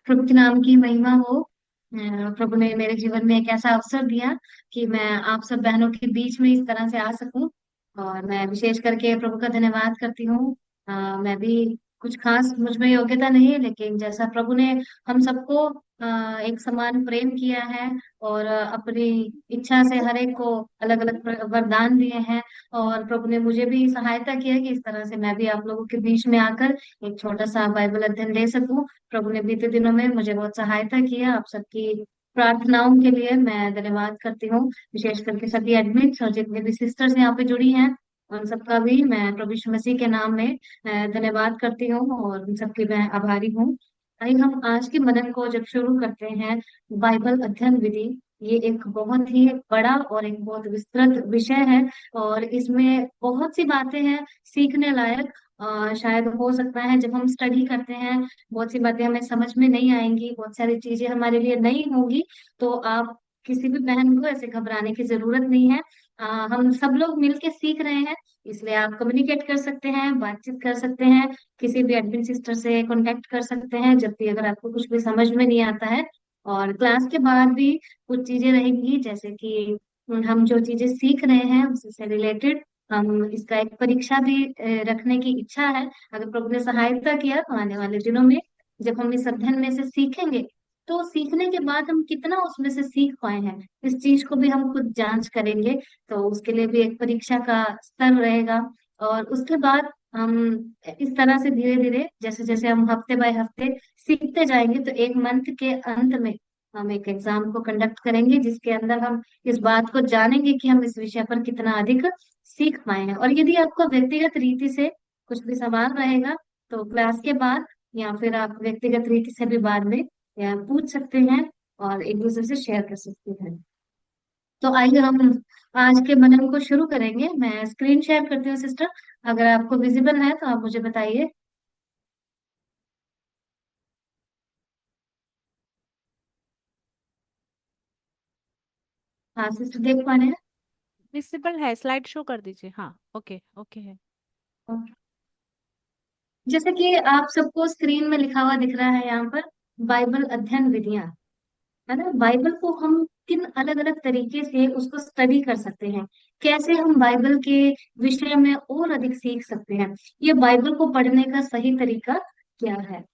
प्रभु के नाम की महिमा हो। प्रभु ने मेरे जीवन में एक ऐसा अवसर दिया कि मैं आप सब बहनों के बीच में इस तरह से आ सकूं। और मैं विशेष करके प्रभु का धन्यवाद करती हूँ। मैं भी कुछ खास मुझ में योग्यता नहीं है, लेकिन जैसा प्रभु ने हम सबको एक समान प्रेम किया है और अपनी इच्छा से हर एक को अलग अलग वरदान दिए हैं। और प्रभु ने मुझे भी सहायता किया कि इस तरह से मैं भी आप लोगों के बीच में आकर एक छोटा सा बाइबल अध्ययन ले सकूं। प्रभु ने बीते दिनों में मुझे बहुत सहायता किया। आप सबकी प्रार्थनाओं के लिए मैं धन्यवाद करती हूँ। विशेष करके सभी एडमिट्स और जितने भी सिस्टर्स यहाँ पे जुड़ी हैं, उन सबका भी मैं प्रभु यीशु मसीह के नाम में धन्यवाद करती हूँ और उन सबकी मैं आभारी हूँ। आइए हम आज के मनन को जब शुरू करते हैं, बाइबल अध्ययन विधि, ये एक बहुत ही बड़ा और एक बहुत विस्तृत विषय है। और इसमें बहुत सी बातें हैं सीखने लायक। शायद हो सकता है जब हम स्टडी करते हैं बहुत सी बातें हमें समझ में नहीं आएंगी, बहुत सारी चीजें हमारे लिए नहीं होंगी। तो आप किसी भी बहन को ऐसे घबराने की जरूरत नहीं है। हम सब लोग मिलके सीख रहे हैं, इसलिए आप कम्युनिकेट कर सकते हैं, बातचीत कर सकते हैं, किसी भी एडमिन सिस्टर से कांटेक्ट कर सकते हैं जब भी अगर आपको कुछ भी समझ में नहीं आता है। और क्लास के बाद भी कुछ चीजें रहेंगी, जैसे कि हम जो चीजें सीख रहे हैं उससे रिलेटेड हम इसका एक परीक्षा भी रखने की इच्छा है। अगर प्रभु ने सहायता किया तो आने वाले दिनों में जब हम इस अध्ययन में से सीखेंगे, तो सीखने के बाद हम कितना उसमें से सीख पाए हैं, इस चीज को भी हम खुद जांच करेंगे। तो उसके लिए भी एक परीक्षा का स्तर रहेगा। और उसके बाद हम इस तरह से धीरे धीरे जैसे जैसे हम हफ्ते बाय हफ्ते सीखते जाएंगे, तो एक मंथ के अंत में हम एक एग्जाम को कंडक्ट करेंगे जिसके अंदर हम इस बात को जानेंगे कि हम इस विषय पर कितना अधिक सीख पाए हैं। और यदि आपको व्यक्तिगत रीति से कुछ भी सवाल रहेगा, तो क्लास के बाद या फिर आप व्यक्तिगत रीति से भी बाद में या पूछ सकते हैं और एक दूसरे से शेयर कर सकते हैं। तो आइए हम आज के मनन को शुरू करेंगे। मैं स्क्रीन शेयर करती हूँ सिस्टर, अगर आपको विजिबल है तो आप मुझे बताइए। हाँ सिस्टर, देख पा रहे विजिबल है, स्लाइड शो कर दीजिए। हाँ, ओके ओके है। हैं? जैसे कि आप सबको स्क्रीन में लिखा हुआ दिख रहा है यहाँ पर, बाइबल अध्ययन विधियां, है ना। बाइबल को हम किन अलग अलग तरीके से उसको स्टडी कर सकते हैं, कैसे हम बाइबल के विषय में और अधिक सीख सकते हैं, ये बाइबल को पढ़ने का सही तरीका क्या है,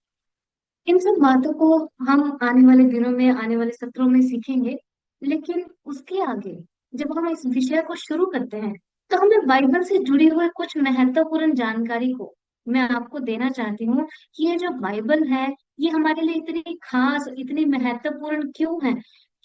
इन सब बातों को हम आने वाले दिनों में आने वाले सत्रों में सीखेंगे। लेकिन उसके आगे जब हम इस विषय को शुरू करते हैं, तो हमें बाइबल से जुड़ी हुई कुछ महत्वपूर्ण जानकारी को मैं आपको देना चाहती हूँ कि ये जो बाइबल है, ये हमारे लिए इतनी खास, इतनी महत्वपूर्ण क्यों है,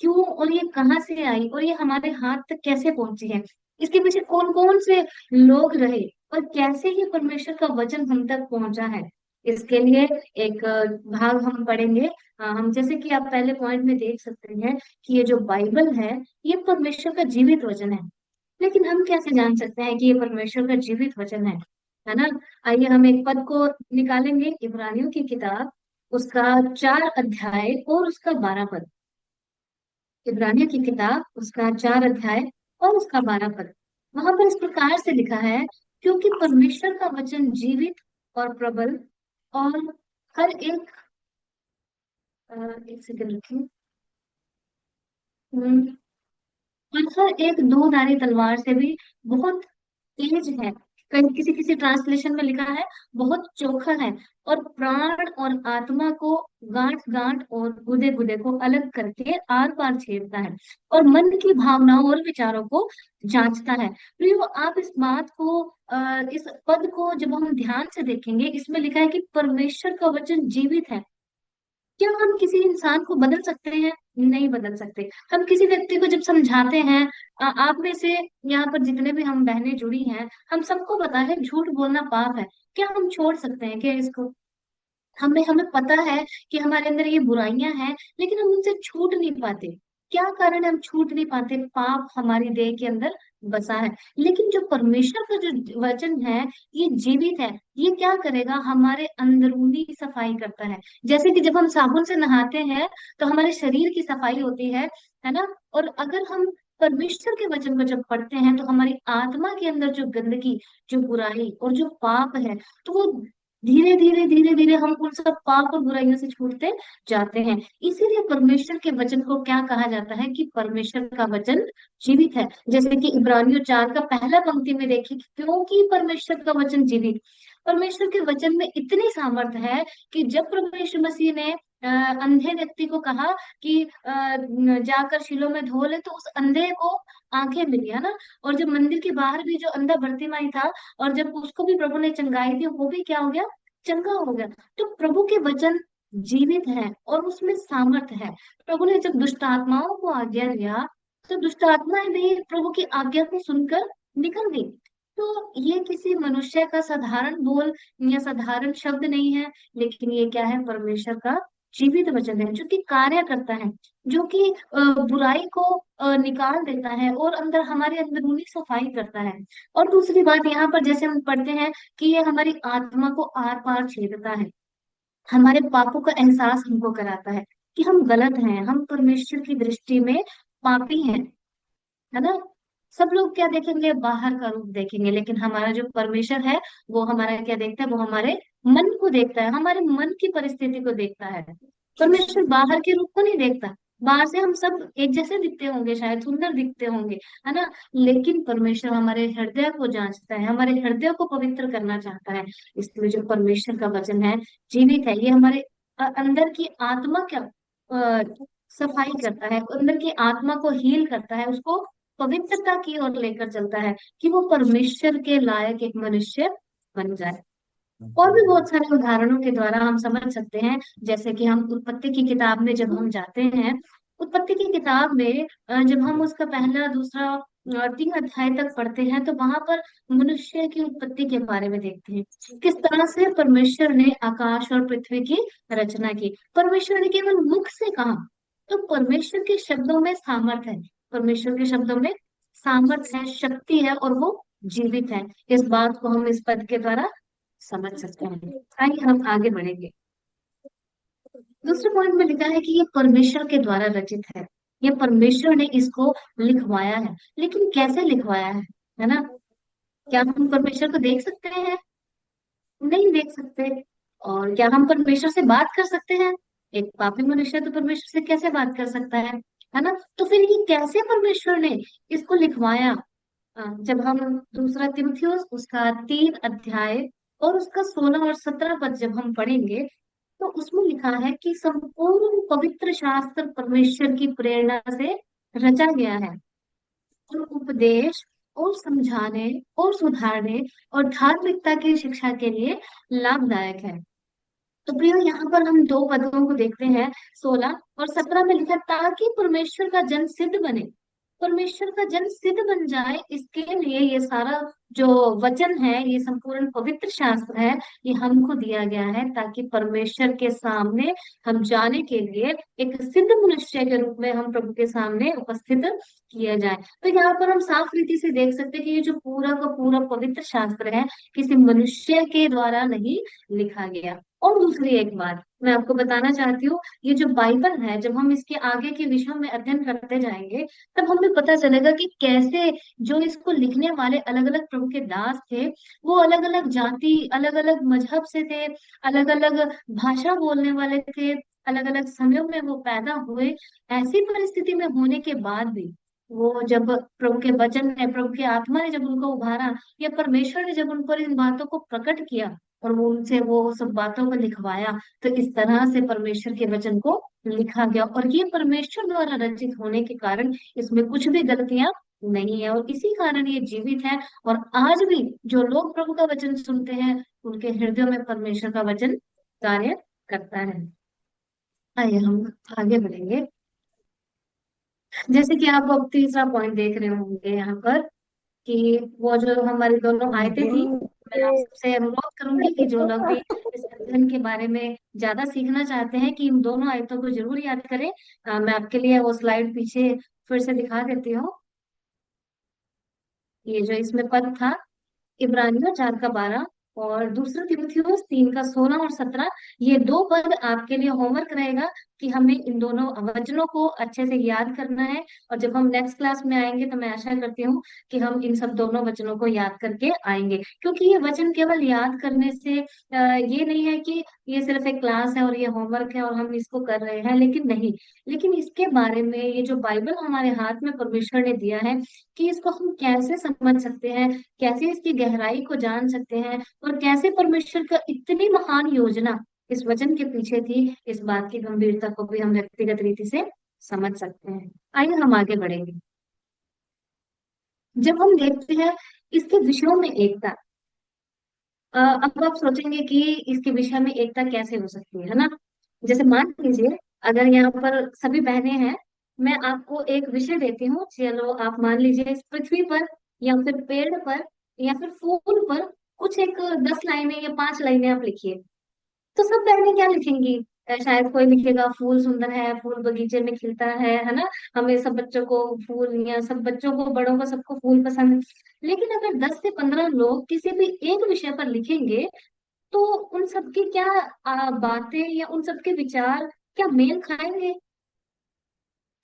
क्यों, और ये कहाँ से आई और ये हमारे हाथ तक कैसे पहुंची है, इसके पीछे कौन कौन से लोग रहे और कैसे ये परमेश्वर का वचन हम तक पहुंचा है। इसके लिए एक भाग हम पढ़ेंगे। हम जैसे कि आप पहले पॉइंट में देख सकते हैं कि ये जो बाइबल है, ये परमेश्वर का जीवित वचन है। लेकिन हम कैसे जान सकते हैं कि ये परमेश्वर का जीवित वचन है ना। आइए हम एक पद को निकालेंगे, इब्रानियों की किताब, उसका 4 अध्याय और उसका 12 पद। इब्रानियों की किताब, उसका 4 अध्याय और उसका 12 पद। वहां पर इस प्रकार से लिखा है, क्योंकि परमेश्वर का वचन जीवित और प्रबल और हर एक, एक सेकंड रखिए। हम्म, और हर एक दो धारी तलवार से भी बहुत तेज है। कहीं किसी किसी ट्रांसलेशन में लिखा है बहुत चोखा है, और प्राण और आत्मा को, गांठ गांठ और गुदे गुदे को अलग करके आर पार छेदता है, और मन की भावनाओं और विचारों को जांचता है। प्रियो, आप इस बात को, इस पद को जब हम ध्यान से देखेंगे, इसमें लिखा है कि परमेश्वर का वचन जीवित है। क्या हम किसी इंसान को बदल सकते हैं? नहीं बदल सकते। हम किसी व्यक्ति को जब समझाते हैं, आप में से यहाँ पर जितने भी हम बहनें जुड़ी हैं, हम सबको पता है झूठ बोलना पाप है। क्या हम छोड़ सकते हैं क्या इसको? हमें हमें पता है कि हमारे अंदर ये बुराइयां हैं, लेकिन हम उनसे छूट नहीं पाते। क्या कारण है हम छूट नहीं पाते? पाप हमारी देह के अंदर बसा है। लेकिन जो परमेश्वर का जो वचन है, ये जीवित है। ये क्या करेगा? हमारे अंदरूनी सफाई करता है। जैसे कि जब हम साबुन से नहाते हैं, तो हमारे शरीर की सफाई होती है ना। और अगर हम परमेश्वर के वचन को जब पढ़ते हैं, तो हमारी आत्मा के अंदर जो गंदगी, जो बुराई और जो पाप है, तो वो धीरे धीरे हम उन सब पाप और बुराइयों से छूटते जाते हैं। इसीलिए परमेश्वर के वचन को क्या कहा जाता है कि परमेश्वर का वचन जीवित है। जैसे कि इब्रानियों 4 का पहला पंक्ति में देखिए कि क्योंकि परमेश्वर का वचन जीवित, परमेश्वर के वचन में इतनी सामर्थ है कि जब प्रभु यीशु मसीह ने अंधे व्यक्ति को कहा कि जाकर शिलो में धो ले, तो उस अंधे को आंखें मिली, है ना। और जब मंदिर के बाहर भी जो अंधा भर्तिमाई था, और जब उसको भी प्रभु ने चंगाई दी, वो भी क्या हो गया, चंगा हो गया। तो प्रभु के वचन जीवित है और उसमें सामर्थ है। प्रभु ने जब दुष्ट आत्माओं को आज्ञा दिया, तो दुष्ट आत्माएं भी प्रभु की आज्ञा को सुनकर निकल गई। तो ये किसी मनुष्य का साधारण बोल या साधारण शब्द नहीं है, लेकिन ये क्या है, परमेश्वर का जीवित वचन है, जो कि कार्य करता है, जो कि बुराई को निकाल देता है और अंदर हमारे अंदरूनी सफाई करता है। और दूसरी बात यहाँ पर जैसे हम पढ़ते हैं कि ये हमारी आत्मा को आर पार छेदता है, हमारे पापों का एहसास हमको कराता है कि हम गलत हैं, हम परमेश्वर की दृष्टि में पापी हैं, है ना। सब लोग क्या देखेंगे, बाहर का रूप देखेंगे, लेकिन हमारा जो परमेश्वर है वो हमारा क्या देखता है, वो हमारे मन को देखता है, हमारे मन की परिस्थिति को देखता है। परमेश्वर बाहर के रूप को नहीं देखता। बाहर से हम सब एक जैसे दिखते होंगे, शायद सुंदर दिखते होंगे, है ना, लेकिन परमेश्वर हमारे हृदय को जांचता है, हमारे हृदय को पवित्र करना चाहता है। इसलिए जो परमेश्वर का वचन है जीवित है, ये हमारे अंदर की आत्मा का सफाई करता है, अंदर की आत्मा को हील करता है, उसको पवित्रता की ओर लेकर चलता है कि वो परमेश्वर के लायक एक मनुष्य बन जाए। और भी बहुत सारे उदाहरणों के द्वारा हम समझ सकते हैं। जैसे कि हम उत्पत्ति की किताब में जब हम जाते हैं, उत्पत्ति की किताब में जब हम उसका पहला दूसरा और 3 अध्याय तक पढ़ते हैं, तो वहां पर मनुष्य की उत्पत्ति के बारे में देखते हैं, किस तरह से परमेश्वर ने आकाश और पृथ्वी की रचना की। परमेश्वर ने केवल मुख से कहा, तो परमेश्वर के शब्दों में सामर्थ है, परमेश्वर के शब्दों में सामर्थ है, शक्ति है, और वो जीवित है। इस बात को हम इस पद के द्वारा समझ सकते हैं। आइए हम आगे बढ़ेंगे। दूसरे पॉइंट में लिखा है कि ये परमेश्वर के द्वारा रचित है, ये परमेश्वर ने इसको लिखवाया है। लेकिन कैसे लिखवाया है ना। क्या हम परमेश्वर को देख सकते हैं? नहीं देख सकते। और क्या हम परमेश्वर से बात कर सकते हैं? एक पापी मनुष्य तो परमेश्वर से कैसे बात कर सकता है ना। तो फिर ये कैसे परमेश्वर ने इसको लिखवाया? जब हम दूसरा तिमुथियुस उसका 3 अध्याय और उसका 16 और 17 पद जब हम पढ़ेंगे, तो उसमें लिखा है कि संपूर्ण पवित्र शास्त्र परमेश्वर की प्रेरणा से रचा गया है और उपदेश और समझाने और सुधारने और धार्मिकता की शिक्षा के लिए लाभदायक है। तो प्रियो, यहाँ पर हम 2 पदों को देखते हैं, 16 और 17 में लिखा, ताकि परमेश्वर का जन सिद्ध बने, परमेश्वर का जन सिद्ध बन जाए, इसके लिए ये सारा जो वचन है, ये संपूर्ण पवित्र शास्त्र है, ये हमको दिया गया है, ताकि परमेश्वर के सामने हम जाने के लिए एक सिद्ध मनुष्य के रूप में हम प्रभु के सामने उपस्थित किया जाए। तो यहाँ पर हम साफ रीति से देख सकते हैं कि ये जो पूरा का पूरा पवित्र शास्त्र है, किसी मनुष्य के द्वारा नहीं लिखा गया। और दूसरी एक बात मैं आपको बताना चाहती हूँ, ये जो बाइबल है, जब हम इसके आगे के विषयों में अध्ययन करते जाएंगे, तब हमें पता चलेगा कि कैसे जो इसको लिखने वाले अलग अलग प्रभु के दास थे, वो अलग अलग जाति, अलग अलग मजहब से थे, अलग अलग भाषा बोलने वाले थे, अलग अलग समयों में वो पैदा हुए। ऐसी परिस्थिति में होने के बाद भी वो जब प्रभु के वचन ने, प्रभु की आत्मा ने जब उनको उभारा, या परमेश्वर ने जब उन पर इन बातों को प्रकट किया और वो उनसे वो सब बातों को लिखवाया, तो इस तरह से परमेश्वर के वचन को लिखा गया। और ये परमेश्वर द्वारा रचित होने के कारण इसमें कुछ भी गलतियां नहीं है, और इसी कारण ये जीवित है। और आज भी जो लोग प्रभु का वचन सुनते हैं, उनके हृदयों में परमेश्वर का वचन कार्य करता है। आइए हम आगे बढ़ेंगे। जैसे कि आप अब तीसरा पॉइंट देख रहे होंगे यहाँ पर, कि वो जो हमारी दोनों आयतें थी, मैं आप सबसे अनुरोध करूंगी कि जो लोग भी इस अध्ययन के बारे में ज्यादा सीखना चाहते हैं, कि इन दोनों आयतों को जरूर याद करें। मैं आपके लिए वो स्लाइड पीछे फिर से दिखा देती हूँ। ये जो इसमें पद था, इब्रानियों 4 का 12 और दूसरा तिमुथियुस 3 का 16 और 17, ये 2 पद आपके लिए होमवर्क रहेगा। कि हमें इन दोनों वचनों को अच्छे से याद करना है। और जब हम नेक्स्ट क्लास में आएंगे तो मैं आशा करती हूँ कि हम इन सब दोनों वचनों को याद करके आएंगे, क्योंकि ये वचन केवल याद करने से ये नहीं है कि ये सिर्फ एक क्लास है और ये होमवर्क है और हम इसको कर रहे हैं, लेकिन नहीं। लेकिन इसके बारे में ये जो बाइबल हमारे हाथ में परमेश्वर ने दिया है, कि इसको हम कैसे समझ सकते हैं, कैसे इसकी गहराई को जान सकते हैं, और कैसे परमेश्वर का इतनी महान योजना इस वचन के पीछे थी, इस बात की गंभीरता को भी हम व्यक्तिगत रीति से समझ सकते हैं। आइए हम आगे बढ़ेंगे। जब हम देखते हैं इसके विषयों में एकता, अब आप सोचेंगे कि इसके विषय में एकता कैसे हो सकती है ना। जैसे मान लीजिए, अगर यहाँ पर सभी बहनें हैं, मैं आपको एक विषय देती हूँ, चलो आप मान लीजिए इस पृथ्वी पर या फिर पेड़ पर या फिर फूल पर कुछ एक 10 लाइनें या 5 लाइनें आप लिखिए। तो सब बहनें क्या लिखेंगी? शायद कोई लिखेगा फूल सुंदर है, फूल बगीचे में खिलता है ना। हमें सब बच्चों को फूल, या सब बच्चों को बड़ों को सबको फूल पसंद है। लेकिन अगर 10 से 15 लोग किसी भी एक विषय पर लिखेंगे, तो उन सबकी क्या बातें या उन सबके विचार क्या मेल खाएंगे?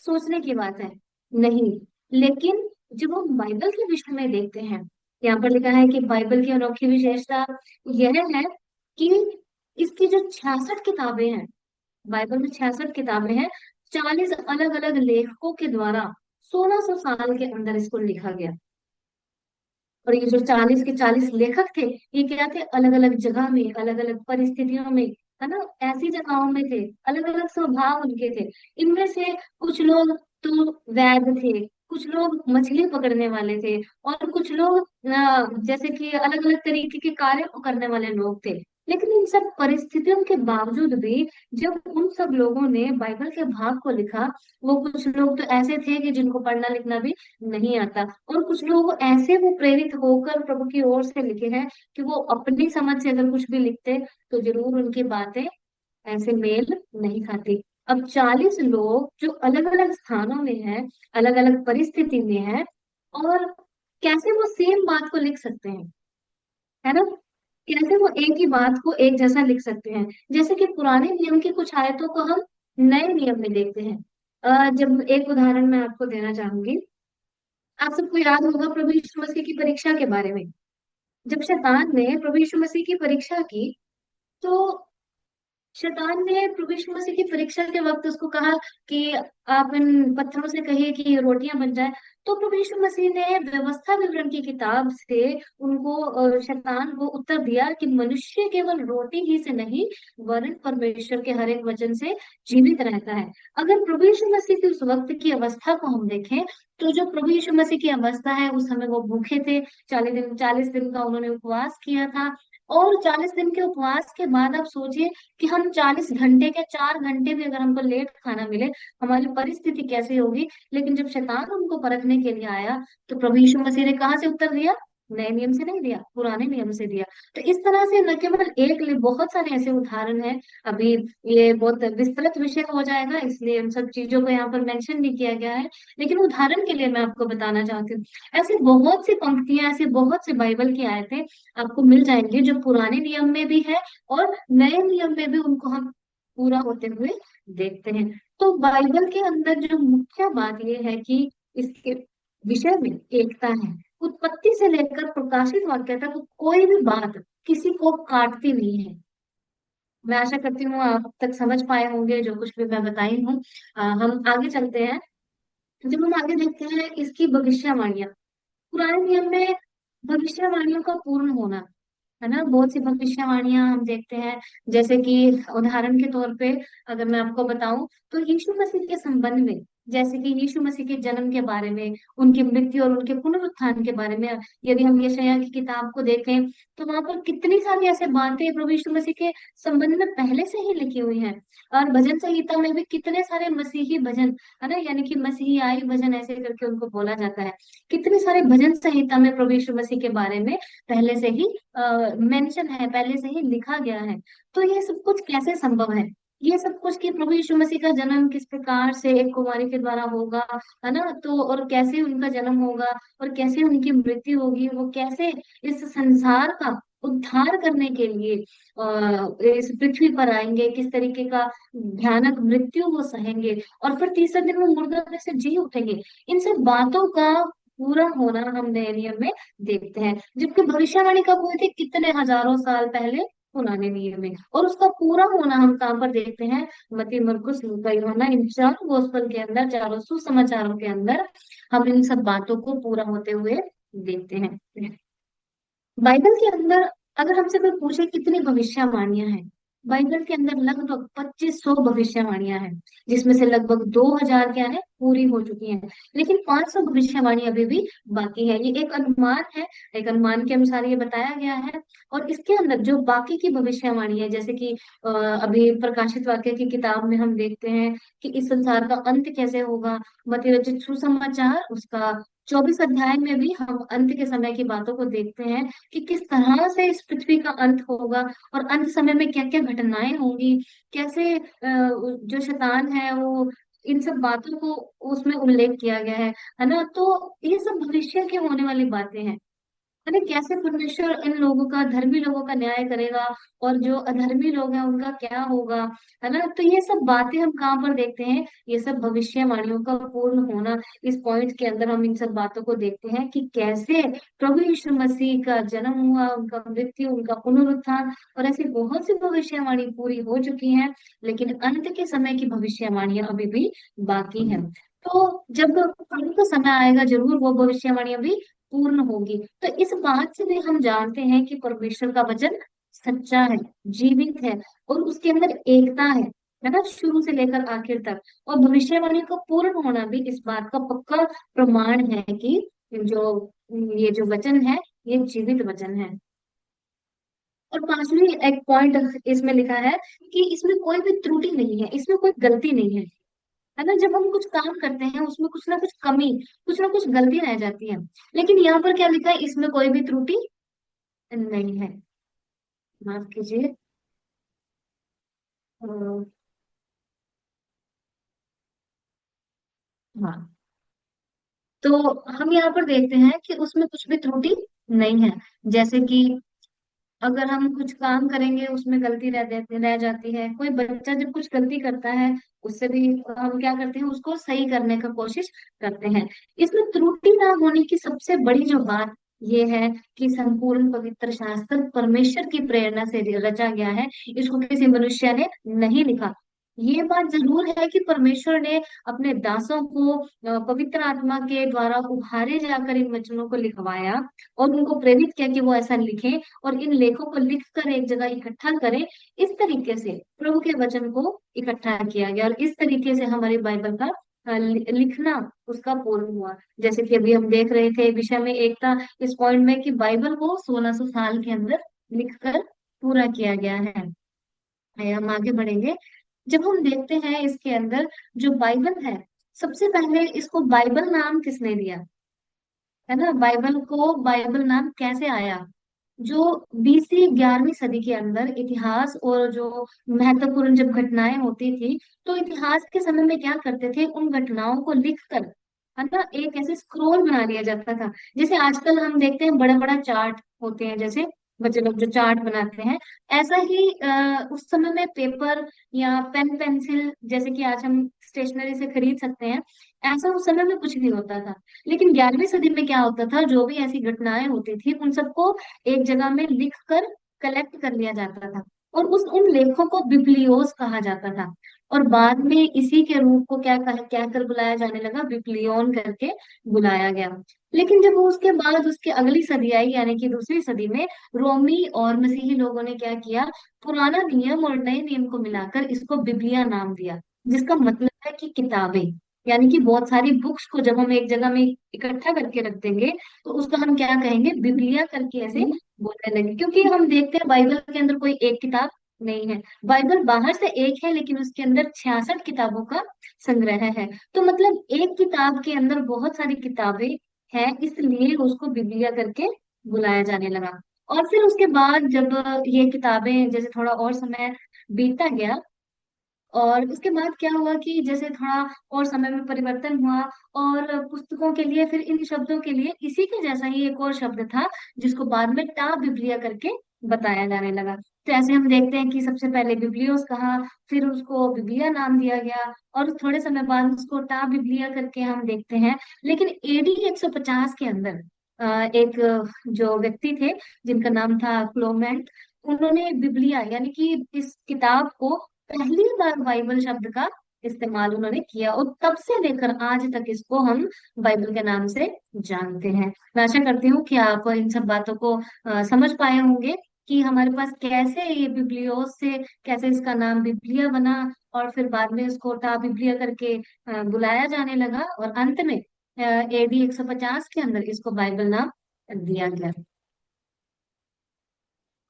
सोचने की बात है। नहीं। लेकिन जब हम बाइबल के विषय में देखते हैं, यहाँ पर लिखा है कि बाइबल की अनोखी विशेषता यह है कि इसकी जो 66 किताबें हैं, बाइबल में 66 किताबें हैं, 40 अलग अलग लेखकों के द्वारा 1600 साल के अंदर इसको लिखा गया। और ये जो 40 के 40 लेखक थे, ये क्या थे? अलग अलग जगह में, अलग अलग परिस्थितियों में, है ना, ऐसी जगहों में थे, अलग अलग स्वभाव उनके थे। इनमें से कुछ लोग तो वैद्य थे, कुछ लोग मछली पकड़ने वाले थे, और कुछ लोग जैसे कि अलग अलग तरीके के कार्य को करने वाले लोग थे। लेकिन इन सब परिस्थितियों के बावजूद भी जब उन सब लोगों ने बाइबल के भाग को लिखा, वो कुछ लोग तो ऐसे थे कि जिनको पढ़ना लिखना भी नहीं आता, और कुछ लोग ऐसे वो प्रेरित होकर प्रभु की ओर से लिखे हैं कि वो अपनी समझ से अगर कुछ भी लिखते तो जरूर उनकी बातें ऐसे मेल नहीं खाती। अब 40 लोग जो अलग अलग स्थानों में हैं, अलग अलग परिस्थिति में हैं, और कैसे वो सेम बात को लिख सकते हैं, है ना? कैसे वो एक ही बात को एक जैसा लिख सकते हैं? जैसे कि पुराने नियम की कुछ आयतों को हम नए नियम में देखते हैं। जब एक उदाहरण मैं आपको देना चाहूंगी, आप सबको याद होगा प्रभु यीशु मसीह की परीक्षा के बारे में। जब शैतान ने प्रभु यीशु मसीह की परीक्षा की, तो शैतान ने प्रभु यीशु मसीह की परीक्षा के वक्त उसको कहा कि आप इन पत्थरों से कहिए कि ये रोटियां बन जाए। तो प्रभु यीशु मसीह ने व्यवस्था विवरण की किताब से उनको, शैतान को उत्तर दिया कि मनुष्य केवल रोटी ही से नहीं, वरन परमेश्वर के हर एक वचन से जीवित रहता है। अगर प्रभु यीशु मसीह की उस वक्त की अवस्था को हम देखें, तो जो प्रभु यीशु मसीह की अवस्था है, उस समय वो भूखे थे। 40 दिन का उन्होंने उपवास किया था। और 40 दिन के उपवास के बाद आप सोचिए कि हम 40 घंटे के 4 घंटे भी अगर हमको लेट खाना मिले, हमारी परिस्थिति कैसी होगी। लेकिन जब शैतान उनको परखने के लिए आया, तो प्रभु यीशु मसीह ने कहाँ से उत्तर दिया? नए नियम से नहीं दिया, पुराने नियम से दिया। तो इस तरह से न केवल एक, बहुत सारे ऐसे उदाहरण हैं। अभी ये बहुत विस्तृत विषय हो जाएगा, इसलिए इन सब चीजों को यहाँ पर मेंशन नहीं किया गया है। लेकिन उदाहरण के लिए मैं आपको बताना चाहती हूँ, ऐसी बहुत सी पंक्तियां, ऐसे बहुत से बाइबल की आयतें आपको मिल जाएंगे जो पुराने नियम में भी है, और नए नियम में भी उनको हम पूरा होते हुए देखते हैं। तो बाइबल के अंदर जो मुख्य बात यह है कि इसके विषय में एकता है। उत्पत्ति से लेकर प्रकाशित वाक्य तक कोई भी बात किसी को काटती नहीं है। मैं आशा करती हूँ आप तक समझ पाए होंगे जो कुछ भी मैं बताई हूँ। हम आगे चलते हैं। जब हम आगे देखते हैं इसकी भविष्यवाणियां, पुराने नियम में भविष्यवाणियों का पूर्ण होना, है ना, बहुत सी भविष्यवाणियां हम देखते हैं। जैसे कि उदाहरण के तौर पे अगर मैं आपको बताऊं, तो यीशु मसीह के संबंध में, जैसे कि यीशु मसीह के जन्म के बारे में, उनकी मृत्यु और उनके पुनरुत्थान के बारे में, यदि हम यशायाह की किताब को देखें, तो वहां पर कितनी सारी ऐसे बातें प्रभु यीशु मसीह के संबंध में पहले से ही लिखी हुई हैं। और भजन संहिता में भी कितने सारे मसीही भजन, है ना, यानी कि मसीही आई भजन ऐसे करके उनको बोला जाता है। कितने सारे भजन संहिता में प्रभु यीशु मसीह के बारे में पहले से ही मेंशन है, पहले से ही लिखा गया है। तो ये सब कुछ कैसे संभव है? ये सब कुछ कि प्रभु यीशु मसीह का जन्म किस प्रकार से एक कुमारी के द्वारा होगा, है ना, तो और कैसे उनका जन्म होगा, और कैसे उनकी मृत्यु होगी, वो कैसे इस संसार का उद्धार करने के लिए इस पृथ्वी पर आएंगे, किस तरीके का भयानक मृत्यु वो सहेंगे, और फिर तीसरे दिन वो मुर्दा में से जी उठेंगे। इन सब बातों का पूरा होना हम नए नियम में देखते हैं। जबकि भविष्यवाणी कब हुई थी? कितने हजारों साल पहले, पुराने नियम में। और उसका पूरा होना हम कहाँ पर देखते हैं? मत्ती, मरकुस, लूका, यूहन्ना, इन चारों गोस्पल के अंदर, चारों सुसमाचारों के अंदर हम इन सब बातों को पूरा होते हुए देखते हैं। बाइबल के अंदर अगर हमसे कोई पूछे कितनी भविष्यवाणियां हैं, बाइबल के अंदर लगभग 2500 भविष्यवाणियां हैं, जिसमें से लगभग 2000 क्या है, पूरी हो चुकी हैं। लेकिन 500 भविष्यवाणी अभी भी बाकी है। ये एक अनुमान है, एक अनुमान के अनुसार ये बताया गया है। और इसके अंदर जो बाकी की भविष्यवाणी है, जैसे कि अभी प्रकाशित वाक्य की किताब में हम देखते हैं कि इस संसार का अंत कैसे होगा। मत्ती रचित सुसमाचार उसका 24 अध्याय में भी हम अंत के समय की बातों को देखते हैं कि किस तरह से इस पृथ्वी का अंत होगा, और अंत समय में क्या क्या घटनाएं होंगी, कैसे जो शैतान है वो, इन सब बातों को उसमें उल्लेख किया गया है ना। तो ये सब भविष्य की होने वाली बातें हैं। अरे कैसे परमेश्वर इन लोगों का, धर्मी लोगों का न्याय करेगा, और जो अधर्मी लोग हैं उनका क्या होगा, है ना। तो ये सब बातें हम कहाँ पर देखते हैं? ये सब भविष्यवाणियों का पूर्ण होना, इस पॉइंट के अंदर हम इन सब बातों को देखते हैं कि कैसे प्रभु यीशु मसीह का जन्म हुआ, उनका मृत्यु, उनका पुनरुत्थान, और ऐसी बहुत सी भविष्यवाणी पूरी हो चुकी हैं। लेकिन अंत के समय की भविष्यवाणियां अभी भी बाकी हैं। तो जब प्रभु का समय आएगा, जरूर वो भविष्यवाणियां भी पूर्ण होगी। तो इस बात से भी हम जानते हैं कि परमेश्वर का वचन सच्चा है, जीवित है, और उसके अंदर एकता है ना, शुरू से लेकर आखिर तक। और भविष्यवाणी का पूर्ण होना भी इस बात का पक्का प्रमाण है कि जो ये जो वचन है, ये जीवित वचन है। और पांचवी एक पॉइंट इसमें लिखा है कि इसमें कोई भी त्रुटि नहीं है, इसमें कोई गलती नहीं है ना। जब हम कुछ काम करते हैं उसमें कुछ ना कुछ कमी, कुछ ना कुछ गलती रह जाती है। लेकिन यहाँ पर क्या लिखा है? इसमें कोई भी त्रुटि नहीं है। माफ कीजिए। अ, हाँ। तो हम यहाँ पर देखते हैं कि उसमें कुछ भी त्रुटि नहीं है। जैसे कि अगर हम कुछ काम करेंगे उसमें गलती रह जाती है, कोई बच्चा जब कुछ गलती करता है, उससे भी हम क्या करते हैं, उसको सही करने का कोशिश करते हैं। इसमें त्रुटि ना होने की सबसे बड़ी जो बात ये है कि संपूर्ण पवित्र शास्त्र परमेश्वर की प्रेरणा से रचा गया है, इसको किसी मनुष्य ने नहीं लिखा। ये बात जरूर है कि परमेश्वर ने अपने दासों को पवित्र आत्मा के द्वारा उभारे जाकर इन वचनों को लिखवाया, और उनको प्रेरित किया कि वो ऐसा लिखें, और इन लेखों को लिखकर एक जगह इकट्ठा करें। इस तरीके से प्रभु के वचन को इकट्ठा किया गया, और इस तरीके से हमारे बाइबल का लिखना उसका पूर्ण हुआ। जैसे कि अभी हम देख रहे थे विषय में एकता, इस पॉइंट में कि बाइबल को 1600 साल के अंदर लिखकर पूरा किया गया है। हम आगे बढ़ेंगे। जब हम देखते हैं इसके अंदर जो बाइबल है, सबसे पहले इसको बाइबल नाम किसने दिया, है ना। बाइबल को बाइबल नाम कैसे आया? जो बीसी 11वीं सदी के अंदर इतिहास और जो महत्वपूर्ण जब घटनाएं होती थी, तो इतिहास के समय में क्या करते थे, उन घटनाओं को लिखकर, है ना, एक ऐसे स्क्रोल बना लिया जाता था। जैसे आजकल हम देखते हैं बड़ा बड़ा चार्ट होते हैं, जैसे बच्चे लोग जो चार्ट बनाते हैं, ऐसा ही उस समय में पेपर या पेन पेंसिल, जैसे कि आज हम स्टेशनरी से खरीद सकते हैं, ऐसा उस समय में कुछ नहीं होता था। लेकिन 11वीं सदी में क्या होता था, जो भी ऐसी घटनाएं होती थी उन सबको एक जगह में लिख कर कलेक्ट कर लिया जाता था, और उस उन लेखों को बिब्लियोस कहा जाता था। और बाद में इसी के रूप को क्या कर बुलाया जाने लगा, बिब्लियोन करके बुलाया गया। लेकिन जब उसके बाद उसकी अगली सदी आई, यानी कि दूसरी सदी में, रोमी और मसीही लोगों ने क्या किया, पुराना नियम और नए नियम को मिलाकर इसको बिब्लिया नाम दिया, जिसका मतलब है कि किताबें। यानी कि बहुत सारी बुक्स को जब हम एक जगह में इकट्ठा करके रख देंगे, तो उसको हम क्या कहेंगे, बिब्लिया करके ऐसे बोलने लगे। क्योंकि हम देखते हैं बाइबल के अंदर कोई एक किताब नहीं है। बाइबल बाहर से एक है, लेकिन उसके अंदर 66 किताबों का संग्रह है। तो मतलब एक किताब के अंदर बहुत सारी किताबें हैं, इसलिए उसको बिब्लिया करके बुलाया जाने लगा। और फिर उसके बाद जब ये किताबें, जैसे थोड़ा और समय बीतता गया, और उसके बाद क्या हुआ कि जैसे थोड़ा और समय में परिवर्तन हुआ, और पुस्तकों के लिए, फिर इन शब्दों के लिए इसी के जैसा ही एक और शब्द था, जिसको बाद में टा बिब्लिया करके बताया जाने लगा। तो ऐसे हम देखते हैं कि सबसे पहले बिब्लियोस कहा, फिर उसको बिब्लिया नाम दिया गया, और थोड़े समय बाद उसको टा बिब्लिया करके हम देखते हैं। लेकिन एडी 150 के अंदर एक जो व्यक्ति थे जिनका नाम था क्लोमेंट, उन्होंने बिब्लिया यानी कि इस किताब को पहली बार बाइबल शब्द का इस्तेमाल उन्होंने किया, और तब से लेकर आज तक इसको हम बाइबल के नाम से जानते हैं। मैं आशा करती हूँ कि आप इन सब बातों को समझ पाए होंगे कि हमारे पास कैसे ये बिब्लियोस से कैसे इसका नाम बिब्लिया बना, और फिर बाद में इसको टा बिब्लिया करके बुलाया जाने लगा, और अंत में एडी 150 के अंदर इसको बाइबल नाम दिया गया।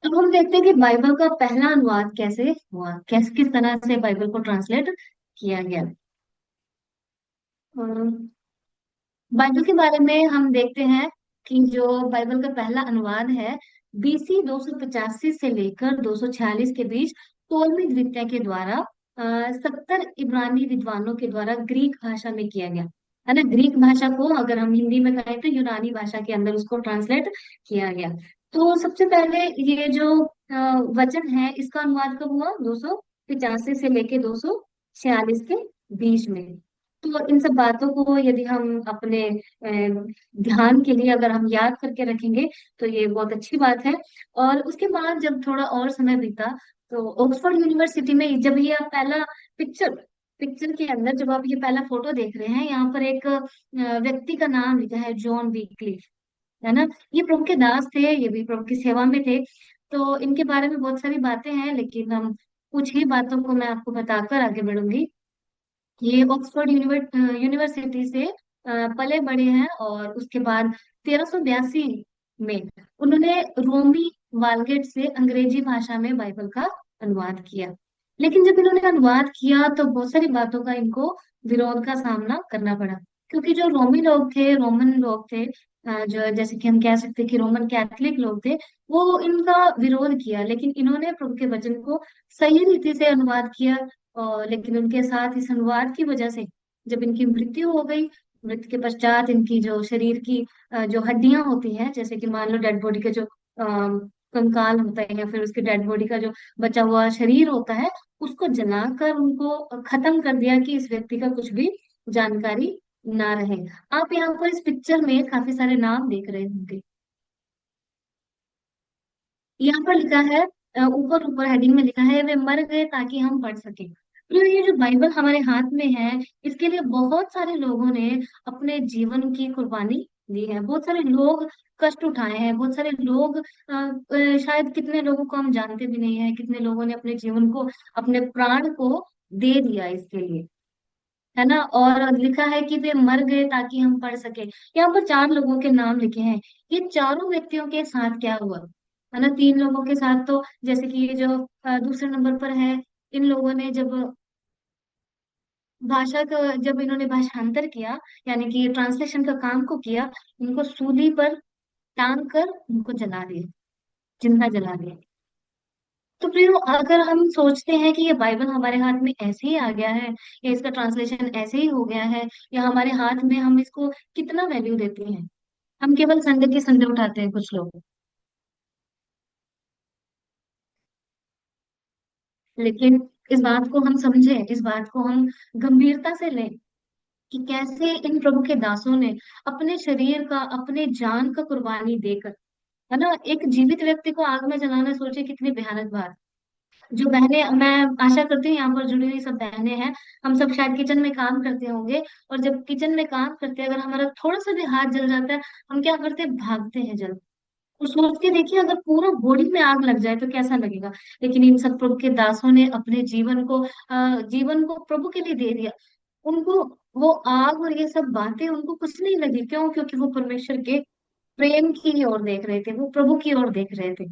अब हम देखते हैं कि बाइबल का पहला अनुवाद कैसे हुआ, कैसे किस तरह से बाइबल को ट्रांसलेट किया गया। बाइबल के बारे में हम देखते हैं कि जो बाइबल का पहला अनुवाद है, बीसी 285 से लेकर 246 के बीच टोलमी द्वितीय के द्वारा 70 इब्रानी विद्वानों के द्वारा ग्रीक भाषा में किया गया। है ना, ग्रीक भाषा को अगर हम हिंदी में कहें तो यूनानी भाषा के अंदर उसको ट्रांसलेट किया गया। तो सबसे पहले ये जो वचन है इसका अनुवाद कब हुआ, 285 से लेके 246 के बीच में। तो इन सब बातों को यदि हम अपने ध्यान के लिए अगर हम याद करके रखेंगे तो ये बहुत अच्छी बात है। और उसके बाद जब थोड़ा और समय बीता, तो ऑक्सफोर्ड यूनिवर्सिटी में जब ये आप पहला पिक्चर पिक्चर के अंदर जब आप ये पहला फोटो देख रहे हैं, यहाँ पर एक व्यक्ति का नाम लिखा है जॉन वीक्लीफ। है ना, ये प्रभु के दास थे, ये भी प्रभु की सेवा में थे। तो इनके बारे में बहुत सारी बातें हैं, लेकिन हम कुछ ही बातों को मैं आपको बताकर आगे बढ़ूंगी। ये ऑक्सफोर्ड यूनिवर्सिटी से पले बड़े हैं, और उसके बाद 1382 में उन्होंने रोमी वालगेट से अंग्रेजी भाषा में बाइबल का अनुवाद किया। लेकिन जब इन्होंने अनुवाद किया तो बहुत सारी बातों का इनको विरोध का सामना करना पड़ा, क्योंकि जो रोमी लोग थे, रोमन लोग थे, जो जैसे कि हम कह सकते हैं कि रोमन कैथोलिक लोग थे, वो इनका विरोध किया। लेकिन इन्होंने प्रभु के वचन को सही रीति से अनुवाद किया। लेकिन उनके साथ इस अनुवाद की वजह से जब इनकी मृत्यु हो गई, मृत्यु के पश्चात इनकी जो शरीर की जो हड्डियां होती हैं, जैसे कि मान लो डेड बॉडी का जो कंकाल होता है, या फिर उसके डेड बॉडी का जो बचा हुआ शरीर होता है, उसको जलाकर उनको खत्म कर दिया कि इस व्यक्ति का कुछ भी जानकारी ना रहे। आप यहाँ पर इस पिक्चर में काफी सारे नाम देख रहे होंगे। यहाँ पर लिखा है, ऊपर ऊपर हेडिंग में लिखा है, वे मर गए ताकि हम पढ़ सके। तो ये जो बाइबल हमारे हाथ में है, इसके लिए बहुत सारे लोगों ने अपने जीवन की कुर्बानी दी है। बहुत सारे लोग कष्ट उठाए हैं, बहुत सारे लोग शायद कितने लोगों को हम जानते भी नहीं है, कितने लोगों ने अपने जीवन को, अपने प्राण को दे दिया इसके लिए। है ना, और लिखा है कि वे मर गए ताकि हम पढ़ सके। यहाँ पर चार लोगों के नाम लिखे हैं। ये चारों व्यक्तियों के साथ क्या हुआ, है ना, तीन लोगों के साथ तो जैसे कि ये जो दूसरे नंबर पर है, इन लोगों ने जब भाषा का, जब इन्होंने भाषांतर किया, यानी कि ट्रांसलेशन का काम को किया, इनको सूली पर टांग कर उनको जला दिया, जिंदा जला दिया। तो प्रियो, अगर हम सोचते हैं कि ये बाइबल हमारे हाथ में ऐसे ही आ गया है, या इसका ट्रांसलेशन ऐसे ही हो गया है, या हमारे हाथ में, हम इसको कितना वैल्यू देते हैं। हम केवल संडे के संडे उठाते हैं कुछ लोग, लेकिन इस बात को हम समझें, इस बात को हम गंभीरता से लें कि कैसे इन प्रभु के दासों ने अपने शरीर का, अपने जान का कुर्बानी देकर, है ना, एक जीवित व्यक्ति को आग में जलाना, सोचे कितनी भयानक बात। जो बहनें, मैं आशा करती हूँ यहाँ पर जुड़ी हुई सब बहनें हैं, हम सब शायद किचन में काम करते होंगे, और जब किचन में काम करते हैं अगर हमारा थोड़ा सा भी हाथ जल जाता है, हम क्या करते हैं, भागते हैं जल्द। और सोच के देखिए, अगर पूरा बॉडी में आग लग जाए तो कैसा लगेगा। लेकिन इन सब प्रभु के दासों ने अपने जीवन को प्रभु के लिए दे दिया। उनको वो आग और ये सब बातें उनको कुछ नहीं लगी, क्यों? क्योंकि वो परमेश्वर के प्रेम की ओर देख रहे थे, वो प्रभु की ओर देख रहे थे।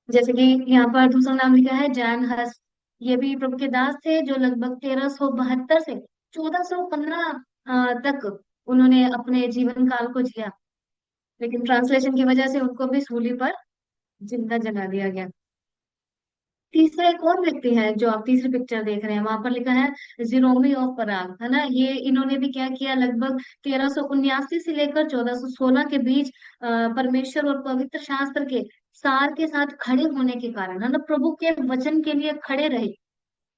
जैसे कि यहाँ पर दूसरा नाम लिखा है जैन हस। ये भी प्रभु के दास थे, जो लगभग 1372 से 1415 तक उन्होंने अपने जीवन काल को जिया। लेकिन ट्रांसलेशन की वजह से उनको भी सूली पर जिंदा जला दिया गया। तीसरा एक और व्यक्ति है जो आप तीसरी पिक्चर देख रहे हैं, वहां पर लिखा है जिरोमी ऑफ पराग, है ना। ये इन्होंने भी क्या किया, लगभग 1379 से लेकर 1416 के बीच परमेश्वर और पवित्र शास्त्र के सार के साथ खड़े होने के कारण, है ना, प्रभु के वचन के लिए खड़े रहे,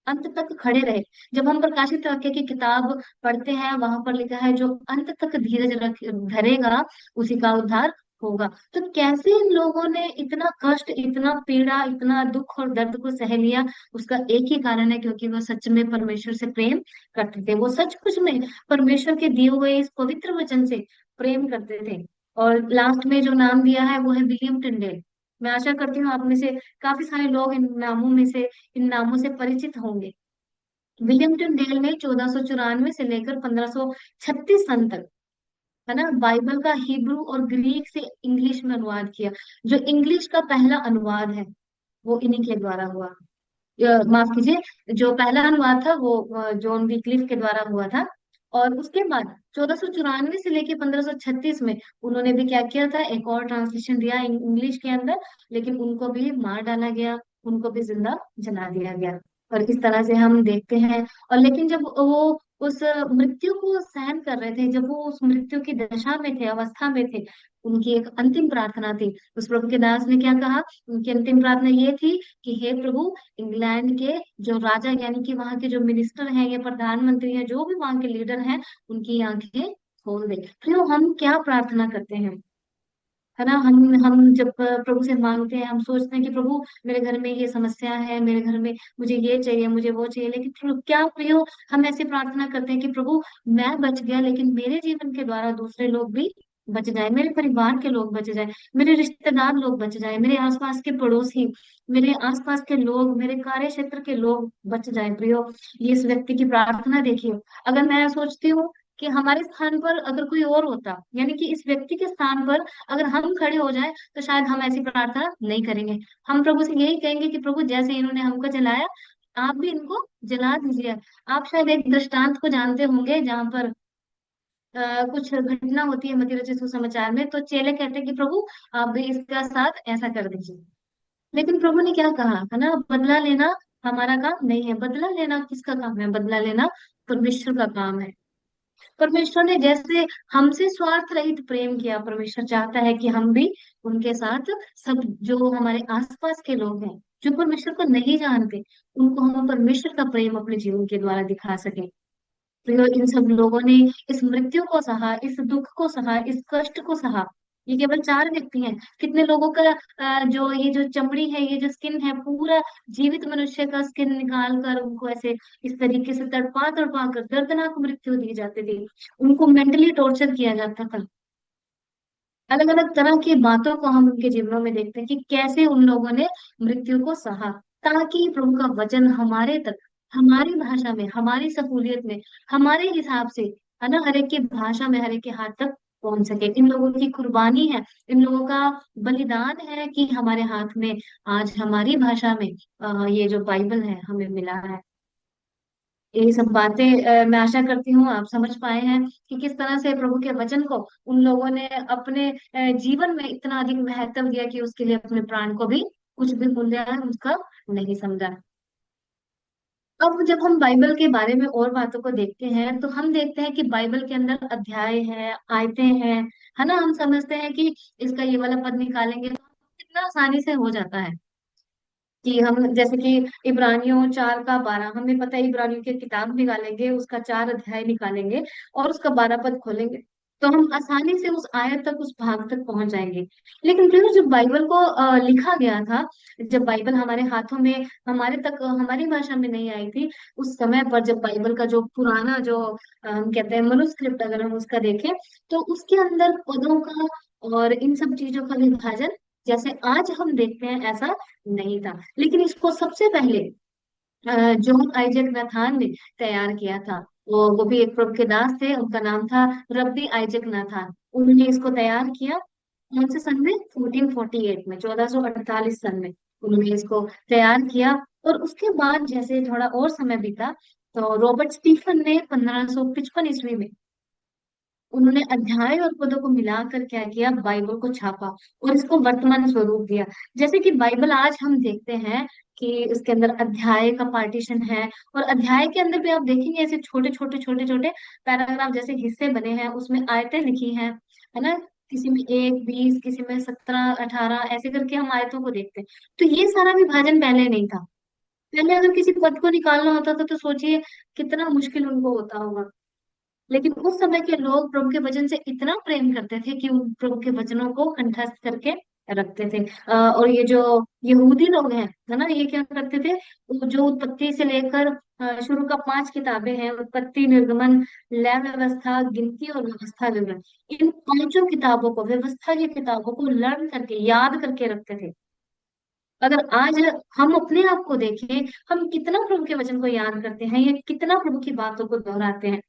अंत तक खड़े रहे। जब हम प्रकाशित वाक्य की किताब पढ़ते हैं, वहां पर लिखा है जो अंत तक धीरज रख धरेगा उसी का उद्धार होगा। तो कैसे इन लोगों ने इतना कष्ट, इतना पीड़ा, इतना दुख और दर्द को सह लिया, उसका एक ही कारण है, क्योंकि वो सच में परमेश्वर से प्रेम करते थे। वो सचमुच में परमेश्वर के दिए हुए इस पवित्र वचन से प्रेम करते थे। और लास्ट में जो नाम दिया है वो है विलियम टिंडेल। मैं आशा करती हूँ आप में से काफी सारे लोग इन नामों से परिचित होंगे। विलियम डेल ने 1494 से लेकर 1536 सन तक, है ना, बाइबल का हिब्रू और ग्रीक से इंग्लिश में अनुवाद किया। जो इंग्लिश का पहला अनुवाद है वो इन्हीं के द्वारा हुआ। माफ कीजिए, जो पहला अनुवाद था वो जॉन विक्लिफ के द्वारा हुआ था। और उसके बाद 1494 से लेकर 1536 में उन्होंने भी क्या किया था, एक और ट्रांसलेशन दिया इंग्लिश के अंदर, लेकिन उनको भी मार डाला गया, उनको भी जिंदा जला दिया गया। और इस तरह से हम देखते हैं। और लेकिन जब वो उस मृत्यु को सहन कर रहे थे, जब वो उस मृत्यु की दशा में थे, अवस्था में थे, उनकी एक अंतिम प्रार्थना थी। उस प्रभु के दास ने क्या कहा, उनकी अंतिम प्रार्थना ये थी कि हे प्रभु, इंग्लैंड के जो राजा, यानी कि वहां के जो मिनिस्टर हैं या प्रधानमंत्री हैं, जो भी वहां के लीडर हैं, उनकी आंखें खोल दे। फिर हम क्या प्रार्थना करते हैं, है ना। हम जब प्रभु से मांगते हैं, हम सोचते हैं कि प्रभु मेरे घर में ये समस्या है, मेरे घर में मुझे ये चाहिए, मुझे वो चाहिए, लेकिन क्या प्रियो, हम ऐसे प्रार्थना करते हैं कि प्रभु मैं बच गया, लेकिन मेरे जीवन के द्वारा दूसरे लोग भी बच जाए, मेरे परिवार के लोग बच जाए, मेरे रिश्तेदार लोग बच जाए, मेरे आसपास के पड़ोसी, मेरे आसपास के लोग, मेरे कार्य क्षेत्र के लोग बच जाए प्रियो। ये इस व्यक्ति की प्रार्थना देखिए। अगर मैं सोचती हूँ कि हमारे स्थान पर अगर कोई और होता, यानी कि इस व्यक्ति के स्थान पर अगर हम खड़े हो जाएं, तो शायद हम ऐसी प्रार्थना नहीं करेंगे। हम प्रभु से यही कहेंगे कि प्रभु जैसे इन्होंने हमको जलाया, आप भी इनको जला दीजिए। आप शायद एक दृष्टांत को जानते होंगे, जहाँ पर कुछ घटना होती है मत्ती रचित सुसमाचार में, तो चेले कहते हैं कि प्रभु आप भी इसका साथ ऐसा कर दीजिए। लेकिन प्रभु ने क्या कहा, है ना, बदला लेना हमारा काम नहीं है। बदला लेना किसका काम है, बदला लेना परमेश्वर का काम है। परमेश्वर ने जैसे हमसे स्वार्थ रहित प्रेम किया, परमेश्वर चाहता है कि हम भी उनके साथ, सब जो हमारे आसपास के लोग हैं, जो परमेश्वर को नहीं जानते, उनको हम परमेश्वर का प्रेम अपने जीवन के द्वारा दिखा सके। तो इन सब लोगों ने इस मृत्यु को सहा, इस दुख को सहा, इस कष्ट को सहा। ये केवल चार व्यक्ति हैं, कितने लोगों का जो ये जो चमड़ी है, ये जो स्किन है, पूरा जीवित मनुष्य का स्किन निकाल कर उनको ऐसे इस तरीके से तड़पा तड़पा कर दर्दनाक मृत्यु दी जाती थी। उनको मेंटली टॉर्चर किया जाता था। अलग अलग तरह की बातों को हम उनके जीवनों में देखते हैं कि कैसे उन लोगों ने मृत्यु को सहा, ताकि प्रभु का वचन हमारे तक, हमारी भाषा में, हमारी सहूलियत में, हमारे हिसाब से, है ना, हर एक की भाषा में, हर एक के हाथ तक पहुंच सके। इन लोगों की कुर्बानी है, इन लोगों का बलिदान है कि हमारे हाथ में आज हमारी भाषा में ये जो बाइबल है हमें मिला है। ये सब बातें मैं आशा करती हूँ आप समझ पाए हैं कि किस तरह से प्रभु के वचन को उन लोगों ने अपने जीवन में इतना अधिक महत्व दिया कि उसके लिए अपने प्राण को भी कुछ भी मूल्य उसका नहीं समझा। अब जब हम बाइबल के बारे में और बातों को देखते हैं, तो हम देखते हैं कि बाइबल के अंदर अध्याय है, आयतें हैं, है ना। हम समझते हैं कि इसका ये वाला पद निकालेंगे तो कितना आसानी से हो जाता है कि हम जैसे कि इब्रानियों 4 का 12, हमें पता है, इब्रानियों की किताब निकालेंगे, उसका 4 अध्याय निकालेंगे और उसका 12 पद खोलेंगे, तो हम आसानी से उस आयत तक, उस भाग तक पहुंच जाएंगे। लेकिन फिर जब बाइबल को लिखा गया था, जब बाइबल हमारे हाथों में, हमारे तक, हमारी भाषा में नहीं आई थी, उस समय पर जब बाइबल का जो पुराना जो हम कहते हैं मनुस्क्रिप्ट, अगर हम उसका देखें, तो उसके अंदर पदों का और इन सब चीजों का विभाजन जैसे आज हम देखते हैं ऐसा नहीं था। लेकिन इसको सबसे पहले जॉन आइजैक नाथान ने तैयार किया था। वो भी एक प्रभु के दास थे, उनका नाम था रब्बी आइजैक नाथान। उन्होंने इसको तैयार किया कौन से सन में, 1448 में, 1448 सन में उन्होंने इसको तैयार किया। और उसके बाद जैसे थोड़ा और समय बीता, तो रॉबर्ट स्टीफन ने 1555 ईस्वी में उन्होंने अध्याय और पदों को मिलाकर क्या किया, बाइबल को छापा और इसको वर्तमान स्वरूप दिया। जैसे कि बाइबल आज हम देखते हैं कि उसके अंदर अध्याय का पार्टीशन है, और अध्याय के अंदर भी आप देखेंगे ऐसे छोटे छोटे पैराग्राफ जैसे हिस्से बने हैं, उसमें आयतें लिखी हैं, है ना। किसी में 1, 20, किसी में 17, 18, ऐसे करके हम आयतों को देखते हैं। तो ये सारा विभाजन पहले नहीं था। पहले अगर किसी पद को निकालना होता था तो सोचिए कितना मुश्किल उनको होता होगा। लेकिन उस समय के लोग प्रभु के वचन से इतना प्रेम करते थे कि उन प्रभु के वचनों को कंठस्थ करके रखते थे। और ये जो यहूदी लोग हैं, है ना, ये क्या करते थे, वो जो उत्पत्ति से लेकर शुरू का 5 किताबें हैं, उत्पत्ति, निर्गमन, लय व्यवस्था, गिनती और व्यवस्था विवरण, इन 5 किताबों को, व्यवस्था की किताबों को लर्न करके याद करके रखते थे। अगर आज हम अपने आप को देखें, हम कितना प्रभु के वचन को याद करते हैं या कितना प्रभु की बातों को दोहराते हैं।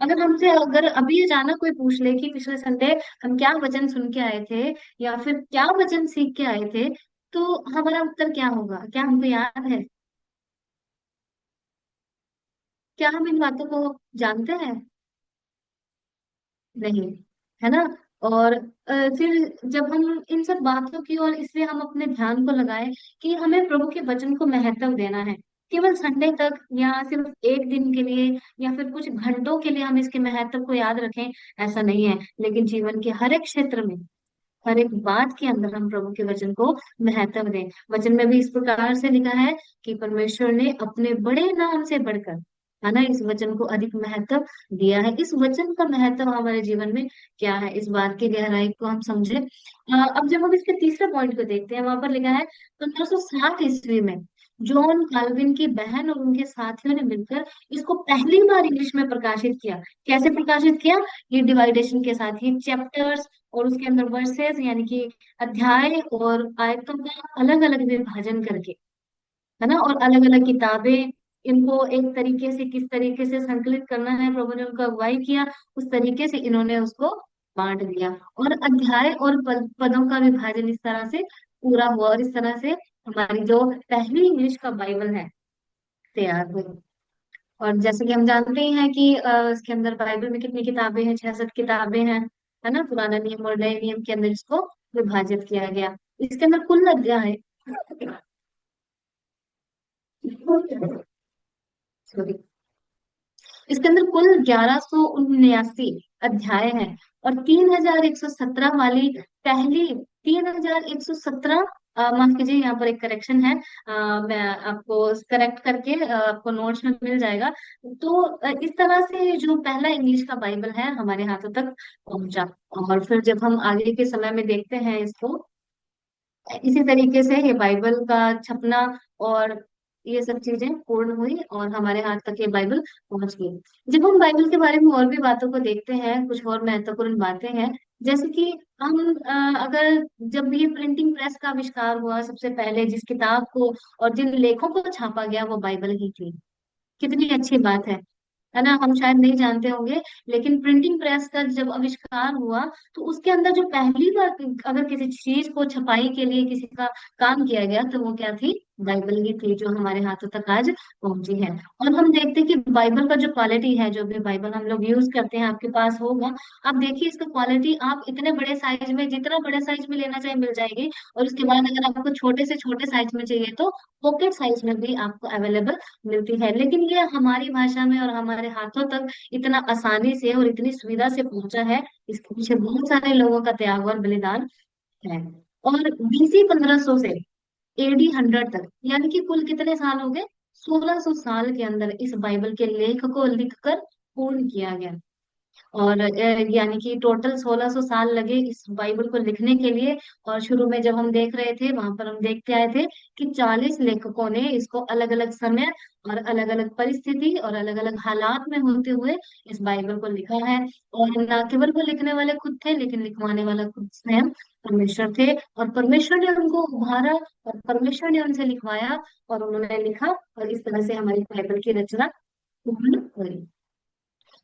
अगर हमसे अगर अभी अचानक कोई पूछ ले कि पिछले संडे हम क्या वचन सुन के आए थे या फिर क्या वचन सीख के आए थे, तो हमारा उत्तर क्या होगा? क्या हमको याद है? क्या हम इन बातों को जानते हैं? नहीं, है ना। और फिर जब हम इन सब बातों की और इसलिए हम अपने ध्यान को लगाए कि हमें प्रभु के वचन को महत्व देना है। केवल संडे तक या सिर्फ एक दिन के लिए या फिर कुछ घंटों के लिए हम इसके महत्व को याद रखें, ऐसा नहीं है। लेकिन जीवन के हर एक क्षेत्र में, हर एक बात के अंदर हम प्रभु के वचन को महत्व दें। वचन में भी इस प्रकार से लिखा है कि परमेश्वर ने अपने बड़े नाम से बढ़कर, है ना, इस वचन को अधिक महत्व दिया है। इस वचन का महत्व हमारे जीवन में क्या है, इस बात की गहराई को हम समझे। अब जब हम इसके तीसरे पॉइंट को देखते हैं, वहां पर लिखा है 1560 ईस्वी में जॉन काल्विन की बहन और उनके साथियों ने मिलकर इसको पहली बार इंग्लिश में प्रकाशित किया। कैसे प्रकाशित किया? ये डिवाइडेशन के साथ ही, चैप्टर्स और उसके अंदर वर्सेस यानी कि अध्याय और आयतों का अलग अलग विभाजन करके, है ना, और अलग अलग किताबें, इनको एक तरीके से किस तरीके से संकलित करना है, प्रभु ने उनको अगुवाई किया, उस तरीके से इन्होंने उसको बांट दिया। और अध्याय और पदों का विभाजन इस तरह से पूरा हुआ, और इस तरह से हमारी जो पहली इंग्लिश का बाइबल है तैयार हुई। और जैसे कि हम जानते ही हैं कि इसके अंदर बाइबल में कितनी किताबें हैं, 66 किताबें हैं, है ना। पुराना नियम और नए नियम के अंदर इसको विभाजित किया गया। इसके अंदर कुल अध्याय, सॉरी, इसके अंदर कुल 1179 अध्याय हैं। और 3117 वाली पहली, 3117, माफ कीजिए, यहाँ पर एक करेक्शन है, मैं आपको करेक्ट करके आपको नोट्स में मिल जाएगा। तो इस तरह से जो पहला इंग्लिश का बाइबल है हमारे हाथों तक पहुंचा। और फिर जब हम आगे के समय में देखते हैं इसको, इसी तरीके से ये बाइबल का छपना और ये सब चीजें पूर्ण हुई और हमारे हाथ तक ये बाइबल पहुंच गई। जब हम बाइबल के बारे में और भी बातों को देखते हैं, कुछ और महत्वपूर्ण बातें हैं, जैसे कि हम अगर जब ये प्रिंटिंग प्रेस का आविष्कार हुआ, सबसे पहले जिस किताब को और जिन लेखों को छापा गया वो बाइबल ही थी। कितनी अच्छी बात है ना। हम शायद नहीं जानते होंगे, लेकिन प्रिंटिंग प्रेस का जब आविष्कार हुआ तो उसके अंदर जो पहली बार अगर किसी चीज को छपाई के लिए किसी का काम किया गया तो वो क्या थी? बाइबल ही थी, जो हमारे हाथों तक आज पहुंची है। और हम देखते हैं कि बाइबल का जो क्वालिटी है, जो भी बाइबल हम लोग यूज करते हैं, आपके पास होगा, आप देखिए इसका क्वालिटी, आप इतने बड़े साइज में, जितना बड़े साइज में लेना चाहिए मिल जाएगी। और उसके बाद अगर आपको छोटे से छोटे साइज में चाहिए तो पॉकेट साइज में भी आपको अवेलेबल मिलती है। लेकिन ये हमारी भाषा में और हमारे हाथों तक इतना आसानी से और इतनी सुविधा से पहुंचा है, इसके पीछे बहुत सारे लोगों का त्याग और बलिदान है। और बीसी 1500 से एडी 100 तक, यानी कि कुल कितने साल हो गए? 1600 साल के अंदर इस बाइबल के लेख को लिखकर पूर्ण किया गया। और यानी कि टोटल 1600 साल लगे इस बाइबल को लिखने के लिए। और शुरू में जब हम देख रहे थे, वहां पर हम देखते आए थे कि 40 लेखकों ने इसको अलग अलग समय और अलग अलग परिस्थिति और अलग अलग हालात में होते हुए इस बाइबल को लिखा है। और न केवल वो लिखने वाले खुद थे, लेकिन लिखवाने वाला खुद स्वयं परमेश्वर थे। और परमेश्वर ने उनको उभारा और परमेश्वर ने उनसे लिखवाया और उन्होंने लिखा, और इस तरह से हमारी बाइबल की रचना पूर्ण हुई।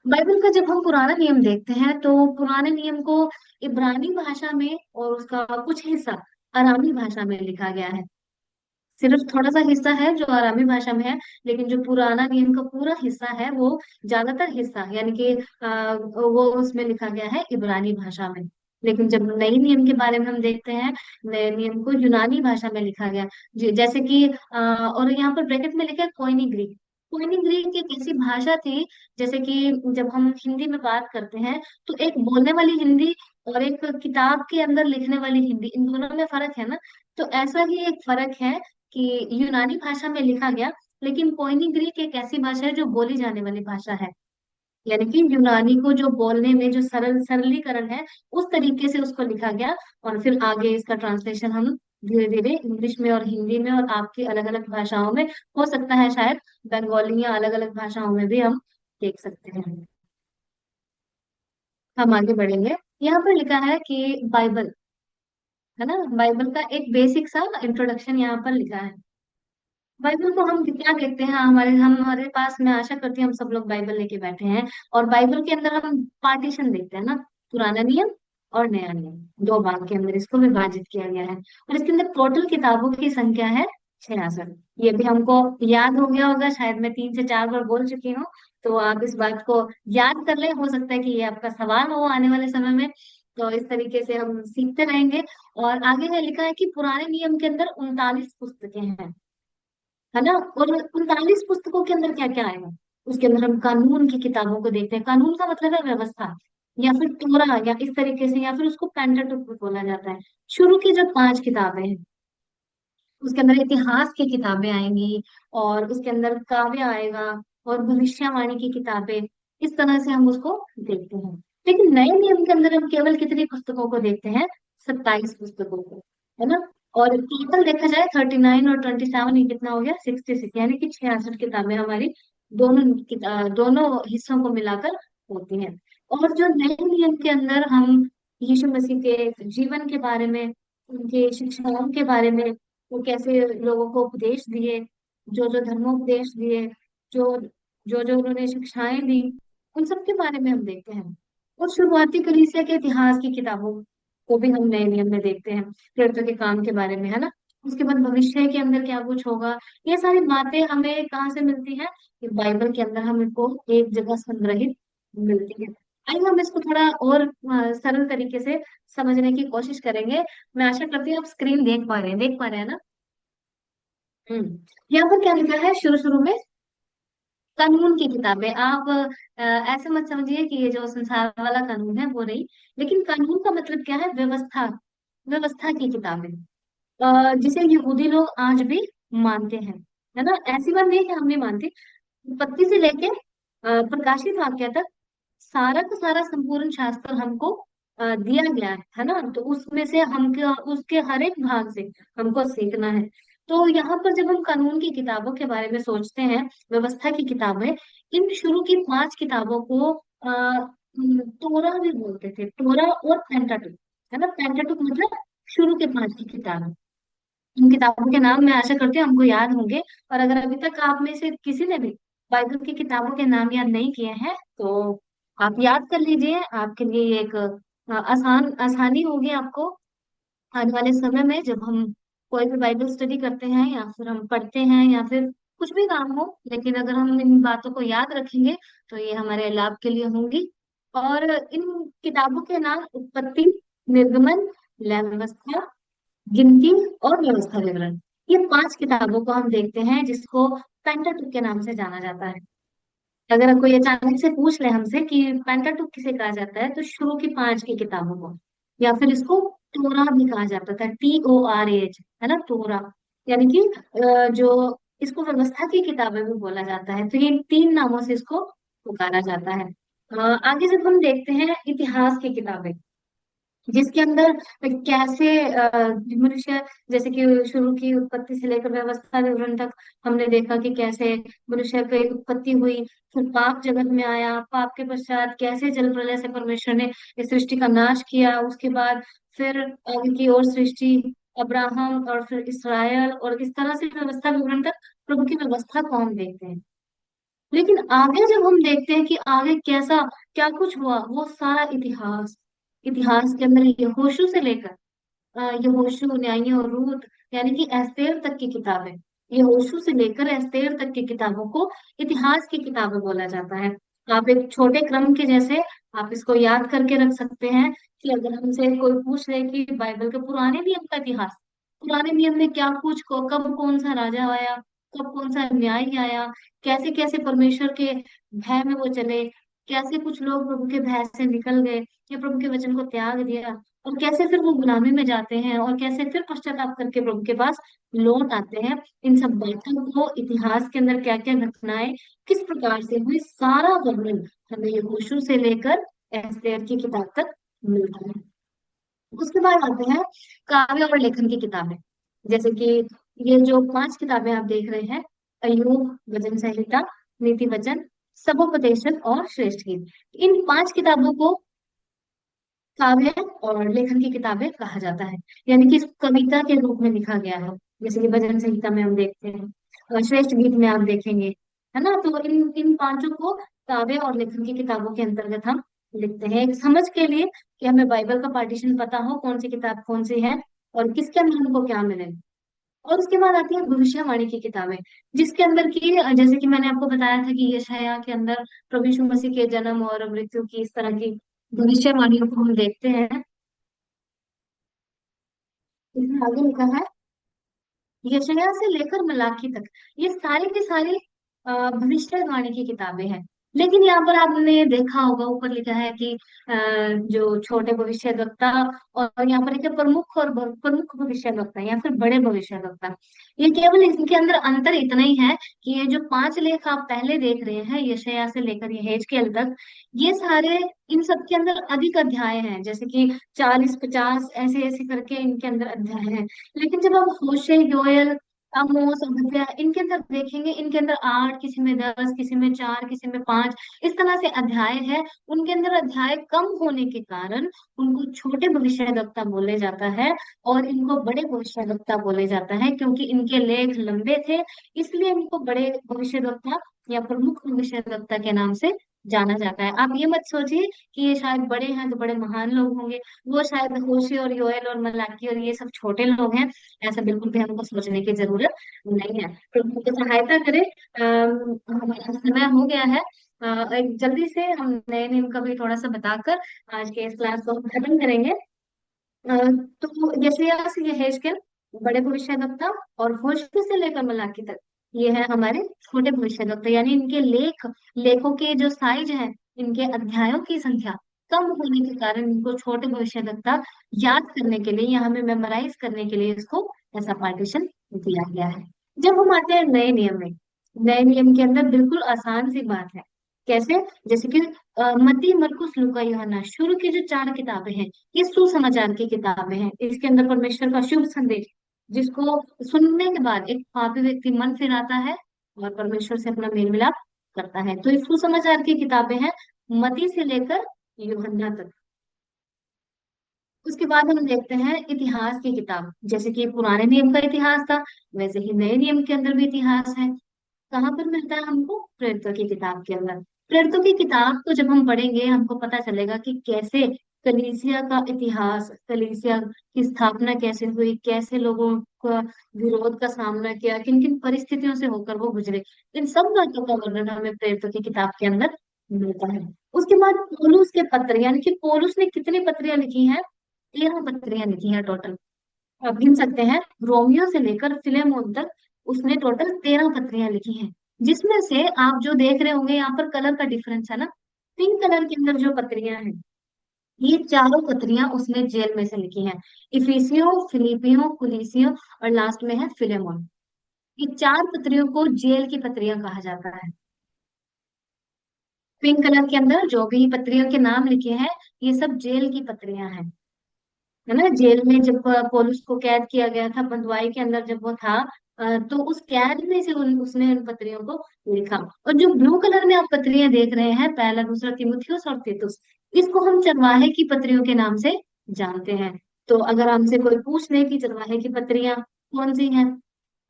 बाइबल का जब हम पुराना नियम देखते हैं तो पुराने नियम को इब्रानी भाषा में और उसका कुछ हिस्सा अरामी भाषा में लिखा गया है। सिर्फ थोड़ा सा हिस्सा है जो आरामी भाषा में है, लेकिन जो पुराना नियम का पूरा हिस्सा है वो ज्यादातर हिस्सा यानी कि वो उसमें लिखा गया है इब्रानी भाषा में। लेकिन जब नई नियम के बारे में हम देखते हैं, नए नियम को यूनानी भाषा में लिखा गया। जैसे कि और यहाँ पर ब्रैकेट में लिखा है कोइनी ग्रीक। कोइनी ग्रीक एक ऐसी भाषा थी, जैसे कि जब हम हिंदी में बात करते हैं तो एक बोलने वाली हिंदी और एक किताब के अंदर लिखने वाली हिंदी, इन दोनों में फर्क है ना। तो ऐसा ही एक फर्क है कि यूनानी भाषा में लिखा गया, लेकिन कोइनी ग्रीक एक ऐसी भाषा है जो बोली जाने वाली भाषा है। यानी कि यूनानी को जो बोलने में जो सरलीकरण है, उस तरीके से उसको लिखा गया। और फिर आगे इसका ट्रांसलेशन हम धीरे धीरे इंग्लिश में और हिंदी में और आपकी अलग अलग भाषाओं में, हो सकता है शायद बंगाली या अलग अलग भाषाओं में भी हम देख सकते हैं। हम आगे बढ़ेंगे। यहाँ पर लिखा है कि बाइबल, है ना, बाइबल का एक बेसिक सा इंट्रोडक्शन यहाँ पर लिखा है। बाइबल को हम क्या देखते हैं, हमारे पास, मैं आशा करती हूँ हम सब लोग बाइबल लेके बैठे हैं। और बाइबल के अंदर हम पार्टीशन देखते हैं ना, पुराना नियम और नया नियम, दो भाग के अंदर इसको विभाजित किया गया है। और इसके अंदर टोटल किताबों की संख्या है 66। ये भी हमको याद हो गया होगा, शायद मैं 3 से 4 बार बोल चुकी हूँ। तो आप इस बात को याद कर लें, हो सकता है कि ये आपका सवाल हो आने वाले समय में। तो इस तरीके से हम सीखते रहेंगे। और आगे है लिखा है कि पुराने नियम के अंदर 39 पुस्तकें हैं, है ना। और 39 पुस्तकों के अंदर क्या क्या आएगा, उसके अंदर हम कानून की किताबों को देखते हैं। कानून का मतलब है व्यवस्था, या फिर तोरा, या इस तरीके से, या फिर उसको पेंटाटुक भी बोला जाता है। शुरू की जो 5 किताबें हैं, उसके अंदर इतिहास की किताबें आएंगी, और उसके अंदर काव्य आएगा, और भविष्यवाणी की किताबें। इस तरह से हम उसको देखते हैं। लेकिन नए नियम के अंदर हम केवल कितनी पुस्तकों को देखते हैं, 27 पुस्तकों को, है ना। और टोटल देखा जाए 39 और 27, ये कितना हो गया, 66, यानी कि 66 किताबें हमारी दोनों हिस्सों को मिलाकर होती हैं। और जो नए नियम के अंदर हम यीशु मसीह के जीवन के बारे में, उनके शिक्षाओं के बारे में, वो कैसे लोगों को उपदेश दिए, जो जो धर्मोपदेश दिए, जो जो जो उन्होंने शिक्षाएं दी, उन सब के बारे में हम देखते हैं। और शुरुआती कलीसिया के इतिहास की किताबों को भी हम नए नियम में देखते हैं, प्रेरितों के काम के बारे में, है ना। उसके बाद भविष्य के अंदर क्या कुछ होगा, ये सारी बातें हमें कहाँ से मिलती हैं, ये बाइबल के अंदर हमको एक जगह संग्रहित मिलती है। आइए हम इसको थोड़ा और सरल तरीके से समझने की कोशिश करेंगे। मैं आशा करती हूँ आप स्क्रीन देख पा रहे हैं ना। यहाँ पर क्या लिखा है शुरू शुरू में, कानून की किताबें। आप ऐसे मत समझिए कि ये जो संसार वाला कानून है वो नहीं, लेकिन कानून का मतलब क्या है, व्यवस्था, व्यवस्था की किताबें, जिसे यहूदी लोग आज भी मानते हैं, है ना। ऐसी बात नहीं कि हम नहीं मानते। उत्पत्ति से लेके प्रकाशित वाक्य तक सारा का सारा संपूर्ण शास्त्र हमको दिया गया है ना। तो उसमें से हमको उसके हर एक भाग से हमको सीखना है। तो यहाँ पर जब हम कानून की किताबों के बारे में सोचते हैं, व्यवस्था की किताबें, इन शुरू की 5 किताबों को तोरा भी बोलते थे, तोरा और पेंटाटुक, है ना। पेंटाटुक मतलब शुरू के 5 की किताब। इन किताबों के नाम मैं आशा करती हूँ हमको याद होंगे। और अगर अभी तक आप में से किसी ने भी बाइबल की किताबों के नाम याद नहीं किए हैं, तो आप याद कर लीजिए। आपके लिए ये एक आसानी होगी आपको आने वाले समय में, जब हम कोई भी बाइबल स्टडी करते हैं या फिर हम पढ़ते हैं या फिर कुछ भी काम हो। लेकिन अगर हम इन बातों को याद रखेंगे तो ये हमारे लाभ के लिए होंगी। और इन किताबों के नाम उत्पत्ति, निर्गमन, लय व्यवस्था, गिनती और व्यवस्था विवरण, ये 5 किताबों को हम देखते हैं, जिसको पेंटाटुक के नाम से जाना जाता है। अगर कोई अचानक से पूछ ले हमसे कि पेंटाटुक किसे कहा जाता है, तो शुरू की 5 की किताबों को, या फिर इसको तोरा भी कहा जाता था, TORAH, है ना, तोरा। यानी कि जो इसको व्यवस्था की किताबें भी बोला जाता है। तो ये 3 नामों से इसको पुकारा जाता है। आगे जब हम देखते हैं इतिहास की किताबें, जिसके अंदर कैसे मनुष्य, जैसे कि शुरू की उत्पत्ति से लेकर व्यवस्था विवरण तक हमने देखा कि कैसे मनुष्य की उत्पत्ति हुई, फिर पाप जगत में आया, पाप के पश्चात कैसे जल प्रलय से परमेश्वर ने इस सृष्टि का नाश किया। उसके बाद फिर आगे की और सृष्टि, अब्राहम और फिर इसराइल, और इस तरह से व्यवस्था विवरण तक प्रभु की व्यवस्था को हम देखते हैं। लेकिन आगे जब हम देखते हैं कि आगे कैसा क्या कुछ हुआ, वो सारा इतिहास, इतिहास के अंदर यहोशू से लेकर यहोशू, न्यायी और रूत, यानी कि एस्तेर तक की किताबें, यहोशू से लेकर एस्तेर तक की किताबों को इतिहास की किताबें बोला जाता है। आप एक छोटे क्रम के जैसे आप इसको याद करके रख सकते हैं कि अगर हमसे कोई पूछ रहे कि बाइबल के पुराने नियम का इतिहास, पुराने नियम में क्या कुछ को, कब कौन सा राजा आया, कब कौन सा न्याय आया, कैसे कैसे परमेश्वर के भय में वो चले, कैसे कुछ लोग प्रभु के भय से निकल गए या प्रभु के वचन को त्याग दिया, और कैसे फिर वो गुलामी में जाते हैं और कैसे फिर पश्चाताप करके प्रभु के पास लौट आते हैं, इन सब बातों को, इतिहास के अंदर क्या क्या घटनाएं किस प्रकार से हुई, सारा वर्णन हमें यहोशू से लेकर एस्तेर की किताब तक मिलता है। उसके बाद आते हैं काव्य और लेखन की किताबें, जैसे कि ये जो पांच किताबें आप देख रहे हैं, अय्यूब, भजन संहिता, नीति वचन, सभोपदेशन और श्रेष्ठ गीत, इन पांच किताबों को काव्य और लेखन की किताबें कहा जाता है, यानी कि इसको कविता के रूप में लिखा गया है। जैसे कि भजन संहिता में हम देखते हैं और श्रेष्ठ गीत में आप देखेंगे, है ना। तो इन इन पांचों को काव्य और लेखन की किताबों के अंतर्गत हम लिखते हैं, एक समझ के लिए कि हमें बाइबल का पार्टीशन पता हो कौन सी किताब कौन सी है और किसके अंदर हमको क्या मिले। और उसके बाद आती है भविष्यवाणी की किताबें, जिसके अंदर की, जैसे कि मैंने आपको बताया था कि यशायाह के अंदर प्रभु यीशु मसीह के जन्म और मृत्यु की इस तरह की भविष्यवाणियों को हम देखते हैं। इसमें आगे लिखा है यशायाह से लेकर मलाकी तक, ये सारी की सारी भविष्यवाणी की किताबें हैं। लेकिन यहाँ पर आपने देखा होगा ऊपर लिखा है कि जो छोटे भविष्यद्वक्ता, और यहाँ पर लिखा है प्रमुख और प्रमुख भविष्यद्वक्ता या फिर बड़े भविष्यद्वक्ता। ये केवल इनके अंदर अंतर इतना ही है कि ये जो पांच लेख आप पहले देख रहे हैं यशायाह से लेकर यहेजकेल तक, ये सारे, इन सब के अंदर अधिक अध्याय हैं, जैसे कि 40 50 ऐसे ऐसे करके इनके अंदर अध्याय हैं। लेकिन जब आप होशे, योएल, आमोस, ओबद्याह इनके अंदर देखेंगे, इनके अंदर 8, किसी में 10, किसी में 4, किसी में 5, इस तरह से अध्याय है। उनके अंदर अध्याय कम होने के कारण उनको छोटे भविष्यद्वक्ता बोले जाता है और इनको बड़े भविष्यद्वक्ता बोले जाता है, क्योंकि इनके लेख लंबे थे, इसलिए इनको बड़े भविष्यद्वक्ता या प्रमुख भविष्यद्वक्ता के नाम से जाना जाता है। आप ये मत सोचिए कि ये शायद बड़े हैं तो बड़े महान लोग होंगे, वो शायद होशे और योएल और मलाकी और ये सब छोटे लोग हैं, ऐसा बिल्कुल भी हमको सोचने की जरूरत नहीं है। प्रभु की सहायता करें। हमारा समय हो गया है। एक जल्दी से हम नए नियम का भी थोड़ा सा बताकर आज के इस क्लास को हम खत्म करेंगे। अ, तो यशायाह से यहेजकेल बड़े भविष्यद्वक्ता, और होशे से लेकर मलाकी तक ये है हमारे छोटे भविष्यद्वक्ता, यानी इनके लेखों के जो साइज है, इनके अध्यायों की संख्या कम होने के कारण इनको छोटे भविष्यद्वक्ता याद करने के लिए या हमें मेमोराइज करने के लिए इसको ऐसा पार्टीशन दिया गया है। जब हम आते हैं नए नियम में, नए नियम के अंदर बिल्कुल आसान सी बात है। कैसे? जैसे कि मत्ती, मरकुस, लूका, यूहन्ना, शुरू की जो चार किताबें हैं, ये सुसमाचार की किताबें हैं। इसके अंदर परमेश्वर का शुभ संदेश, जिसको सुनने के बाद एक पापी व्यक्ति मन फिराता है और परमेश्वर से अपना मेल मिलाप करता है, तो ये सुसमाचार की किताबें हैं, मती से लेकर यूहन्ना तक। उसके बाद हम देखते हैं इतिहास की किताब, जैसे कि पुराने नियम का इतिहास था, वैसे ही नए नियम के अंदर भी इतिहास है। कहाँ पर मिलता है हमको? प्रेरितों की किताब के अंदर। प्रेरितों की किताब को जब हम पढ़ेंगे हमको पता चलेगा कि कैसे कलीसिया का इतिहास, कलीसिया की स्थापना कैसे हुई, कैसे लोगों का विरोध का सामना किया, किन किन परिस्थितियों से होकर वो गुजरे, इन सब बातों का वर्णन हमें प्रेरितों की किताब के अंदर मिलता है। उसके बाद पौलुस के पत्र, यानी कि पौलुस ने कितनी पत्रियां लिखी हैं? 13 पत्रियां लिखी हैं टोटल। आप गिन सकते हैं, रोमियो से लेकर फिलेमोन तक उसने टोटल 13 पत्रियां लिखी हैं, जिसमें से आप जो देख रहे होंगे यहाँ पर कलर का डिफरेंस है ना, पिंक कलर के अंदर जो पत्रियां हैं, ये चारों पत्रियां उसने जेल में से लिखी हैं। इफिसियो, फिलिपियो, कुलिसियो और लास्ट में है फिलेमोन। ये चार पत्रियों को जेल की पत्रियां कहा जाता है। पिंक कलर के अंदर जो भी पत्रियों के नाम लिखे हैं, ये सब जेल की पत्रियां हैं, है ना। जेल में जब पौलुस को कैद किया गया था, बंधुआई के अंदर जब वो था, तो उस कैद में से उसने उन पत्रियों को लिखा। और जो ब्लू कलर में आप पत्रियां देख रहे हैं, पहला, दूसरा तीमुथियुस और तीतुस, इसको हम चरवाहे की पत्रियों के नाम से जानते हैं। तो अगर हमसे कोई पूछ ले कि चरवाहे की पत्रियां कौन सी हैं,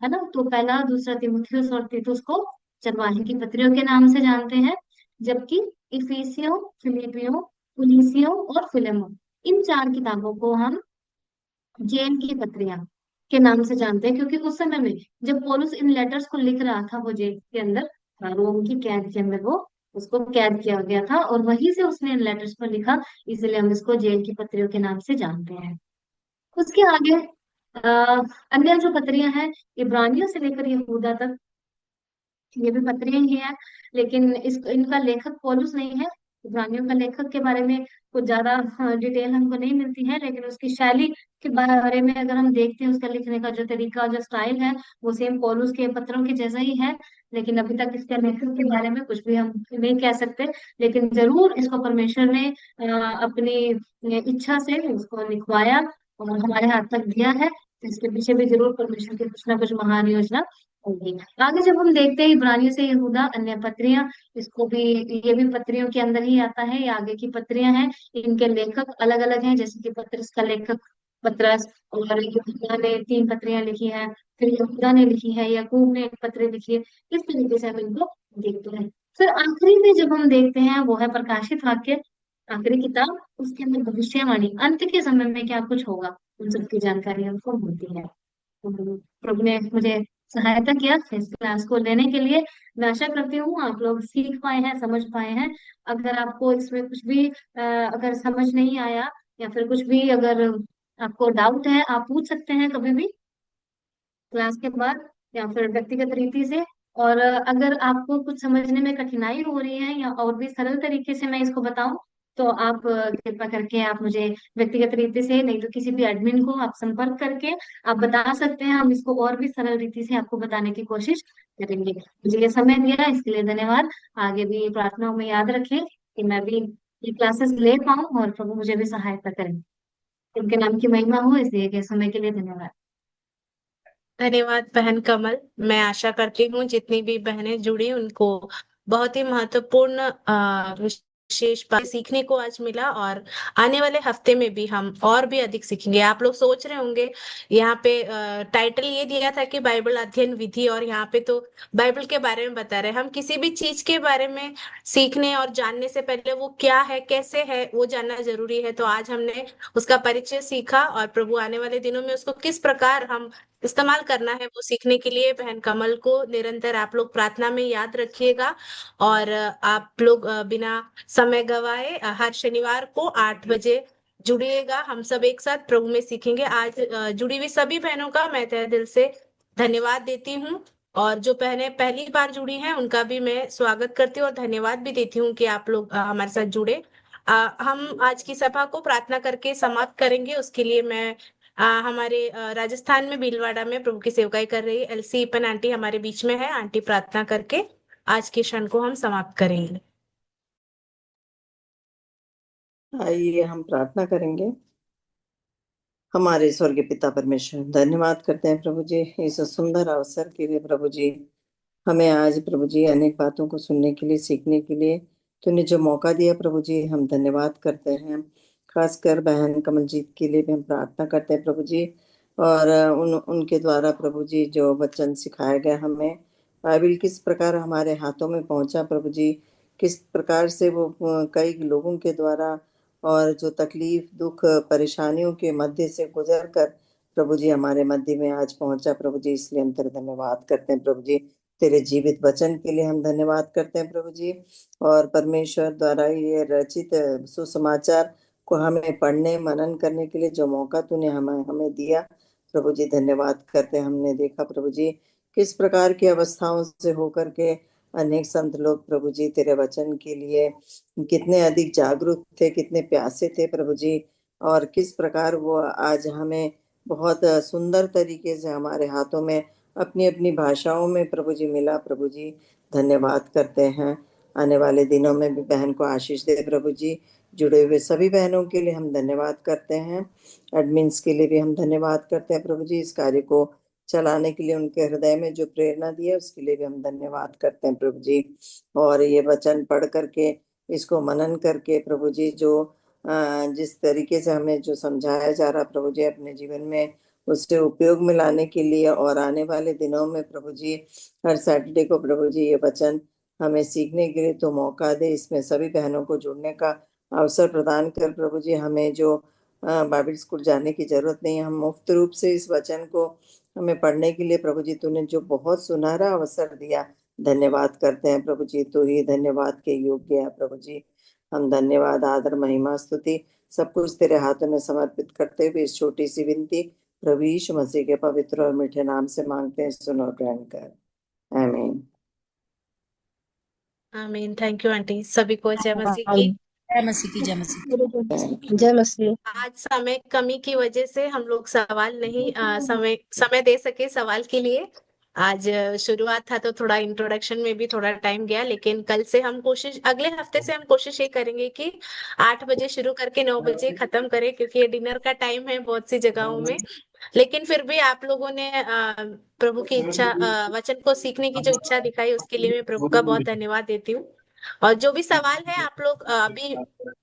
है ना, तो पहला, दूसरा तीमुथियुस और तीतुस को चरवाहे की पत्रियों के नाम से जानते हैं। जबकि इफिसियो, फिलिपियो, कुलिसियो और फिलेमोन, इन चार किताबों को हम जेल की पत्रियां के नाम से जानते हैं, क्योंकि उस समय में जब पौलुस इन लेटर्स को लिख रहा था, वो जेल के अंदर, रोम की कैद के अंदर, वो उसको कैद किया गया था और वहीं से उसने इन लेटर्स को लिखा, इसलिए हम इसको जेल की पत्रियों के नाम से जानते हैं। उसके आगे अन्य जो पत्रियां हैं, इब्रानियों से लेकर यहूदा तक, ये भी पत्रियां ही हैं, लेकिन इनका लेखक पौलुस नहीं है। इब्रानियों का लेखक के बारे में कुछ ज्यादा डिटेल हमको नहीं मिलती है, लेकिन उसकी शैली के बारे में अगर हम देखते हैं, उसका लिखने का जो तरीका, जो स्टाइल है, वो सेम पौलुस के पत्रों के जैसा ही है। लेकिन अभी तक इसके लेखक के बारे में कुछ भी हम नहीं कह सकते। लेकिन जरूर इसको परमेश्वर ने अपनी इच्छा से उसको लिखवाया और हमारे हाथ तक दिया है, तो इसके पीछे भी जरूर परमेश्वर की कुछ ना कुछ महान योजना होगी। आगे जब हम देखते हैं इब्रानियों से यहूदा, अन्य पत्रियां, इसको भी, ये भी पत्रियों के अंदर ही आता है, ये आगे की पत्रियां हैं। इनके लेखक अलग अलग हैं, जैसे कि पतरस का लेखक पतरस, और यहूदा ने 3 पत्रियां लिखी हैं, फिर यहूदा ने लिखी है, याकूब ने एक पत्र लिखी है। इस तरीके से हम इनको देखते हैं। फिर आखिरी में जब हम देखते हैं, वो है प्रकाशित वाक्य, आखिरी किताब। उसके अंदर भविष्यवाणी, अंत के समय में क्या कुछ होगा, उन सबकी जानकारी हमको मिलती है। प्रभु ने मुझे सहायता किया इस क्लास को लेने के लिए। मैं आशा करती हूँ आप लोग सीख पाए हैं, समझ पाए हैं। अगर आपको इसमें कुछ भी अगर समझ नहीं आया, या फिर कुछ भी अगर आपको डाउट है, आप पूछ सकते हैं कभी भी क्लास के बाद, या फिर व्यक्तिगत रीति से। और अगर आपको कुछ समझने में कठिनाई हो रही है, या और भी सरल तरीके से मैं इसको बताऊं, तो आप कृपा करके आप मुझे व्यक्तिगत रीति से, नहीं तो किसी भी एडमिन को आप संपर्क करके आप बता सकते हैं। हम इसको और भी सरल रीति से आपको बताने की कोशिश करेंगे। मुझे ये समय दिया इसके लिए धन्यवाद। आगे भी प्रार्थनाओं में याद रखें कि मैं भी ये क्लासेस ले पाऊं और प्रभु मुझे भी सहायता करें। उनके नाम की महिमा हो, इसलिए के समय के लिए धन्यवाद। धन्यवाद बहन कमल। मैं आशा करती हूँ जितनी भी बहनें जुड़ी उनको बहुत ही महत्वपूर्ण विशेष बात सीखने को आज मिला, और आने वाले हफ्ते में भी हम और भी अधिक सीखेंगे। आप लोग सोच रहे होंगे यहाँ पे टाइटल ये दिया था कि बाइबल अध्ययन विधि, और यहाँ पे तो बाइबल के बारे में बता रहे हैं। हम किसी भी चीज के बारे में सीखने और जानने से पहले वो क्या है, कैसे है, वो जानना जरूरी है। तो आज हमने उसका परिचय सीखा, और प्रभु आने वाले दिनों में उसको किस प्रकार हम इस्तेमाल करना है वो सीखने के लिए बहन कमल को निरंतर आप लोग प्रार्थना में याद रखिएगा। और आप लोग बिना समय गवाए हर शनिवार को 8 बजे जुड़िएगा। हम सब एक साथ प्रभु में सीखेंगे। आज जुड़ी हुई सभी बहनों का मैं तहे दिल से धन्यवाद देती हूँ, और जो बहनें पहली बार जुड़ी हैं उनका भी मैं स्वागत करती हूँ और धन्यवाद भी देती हूँ कि आप लोग हमारे साथ जुड़े। हम आज की सभा को प्रार्थना करके समाप्त करेंगे। उसके लिए मैं हमारे राजस्थान में भीलवाड़ा में प्रभु की सेवकाई कर रही एलसी पन आंटी हमारे बीच में है। आंटी प्रार्थना करके आज के क्षण को हम समाप्त करेंगे। आइए हम प्रार्थना करेंगे। हमारे स्वर्गीय पिता परमेश्वर, धन्यवाद करते हैं प्रभु जी इस सुंदर अवसर के लिए। प्रभु जी, हमें आज प्रभु जी अनेक बातों को सुनने के लिए, सीखने के लिए तूने जो मौका दिया प्रभु जी, हम धन्यवाद करते हैं। खासकर बहन कमलजीत के लिए भी हम प्रार्थना करते हैं प्रभु जी। और उनके द्वारा प्रभु जी जो वचन सिखाया गया हमें, बाइबल किस प्रकार हमारे हाथों में पहुंचा प्रभु जी, किस प्रकार से वो कई लोगों के द्वारा और जो तकलीफ, दुख, परेशानियों के मध्य से गुजर कर प्रभु जी हमारे मध्य में आज पहुंचा प्रभु जी, इसलिए हम तेरे धन्यवाद करते हैं प्रभु जी। तेरे जीवित वचन के लिए हम धन्यवाद करते हैं प्रभु जी। और परमेश्वर द्वारा ये रचित सुसमाचार को हमें पढ़ने, मनन करने के लिए जो मौका तूने हमें हमें दिया प्रभु जी, धन्यवाद करते हैं। हमने देखा प्रभु जी किस प्रकार की अवस्थाओं से होकर के अनेक संत लोग प्रभु जी तेरे वचन के लिए कितने अधिक जागरूक थे, कितने प्यासे थे प्रभु जी। और किस प्रकार वो आज हमें बहुत सुंदर तरीके से हमारे हाथों में अपनी अपनी भाषाओं में प्रभु जी मिला प्रभु जी, धन्यवाद करते हैं। आने वाले दिनों में भी बहन को आशीष दे प्रभु जी। जुड़े हुए सभी बहनों के लिए हम धन्यवाद करते हैं। एडमिन्स के लिए भी हम धन्यवाद करते हैं प्रभु जी। इस कार्य को चलाने के लिए उनके हृदय में जो प्रेरणा दी है उसके लिए भी हम धन्यवाद करते हैं प्रभु जी। और ये वचन पढ़ करके, इसको मनन करके प्रभु जी, जो जिस तरीके से हमें जो समझाया जा रहा प्रभु जी, अपने जीवन में उससे उपयोग में लाने के लिए और आने वाले दिनों में प्रभु जी हर सैटरडे को प्रभु जी ये वचन हमें सीखने के लिए तो मौका दे। इसमें सभी बहनों को जुड़ने का अवसर प्रदान कर प्रभु जी। हमें जो बाइबल स्कूल जाने की जरूरत नहीं है। हम मुफ्त रूप से इस वचन को हमें पढ़ने के लिए प्रभु जी तूने जो बहुत सुनहरा अवसर दिया, धन्यवाद करते हैं प्रभु जी। तू ही धन्यवाद के योग्य है प्रभु जी। हम धन्यवाद, आदर, महिमा, स्तुति सब कुछ तेरे हाथों में समर्पित करते हुए इस छोटी सी विनती प्रभु यीशु मसीह के पवित्र और मीठे नाम से मांगते हैं, सुनो और ग्रहण कर। आमीन। आमीन। Thank you aunty. सभी को जय मसीह की। जय मसीह की, जय मसीह की। जय मसीह। आज समय कमी की वजह से हम लोग सवाल नहीं समय समय दे सके सवाल के लिए। आज शुरुआत था तो थोड़ा इंट्रोडक्शन में भी थोड़ा टाइम गया, लेकिन कल से हम कोशिश, अगले हफ्ते से हम कोशिश ये करेंगे कि 8 बजे शुरू करके 9 बजे खत्म करें, क्योंकि ये डिनर का टाइम है बहुत सी जगहों में। लेकिन फिर भी आप लोगों ने प्रभु की इच्छा, वचन को सीखने की जो इच्छा दिखाई, उसके लिए मैं प्रभु का बहुत धन्यवाद देती हूँ। और जो भी सवाल है आप लोग अभी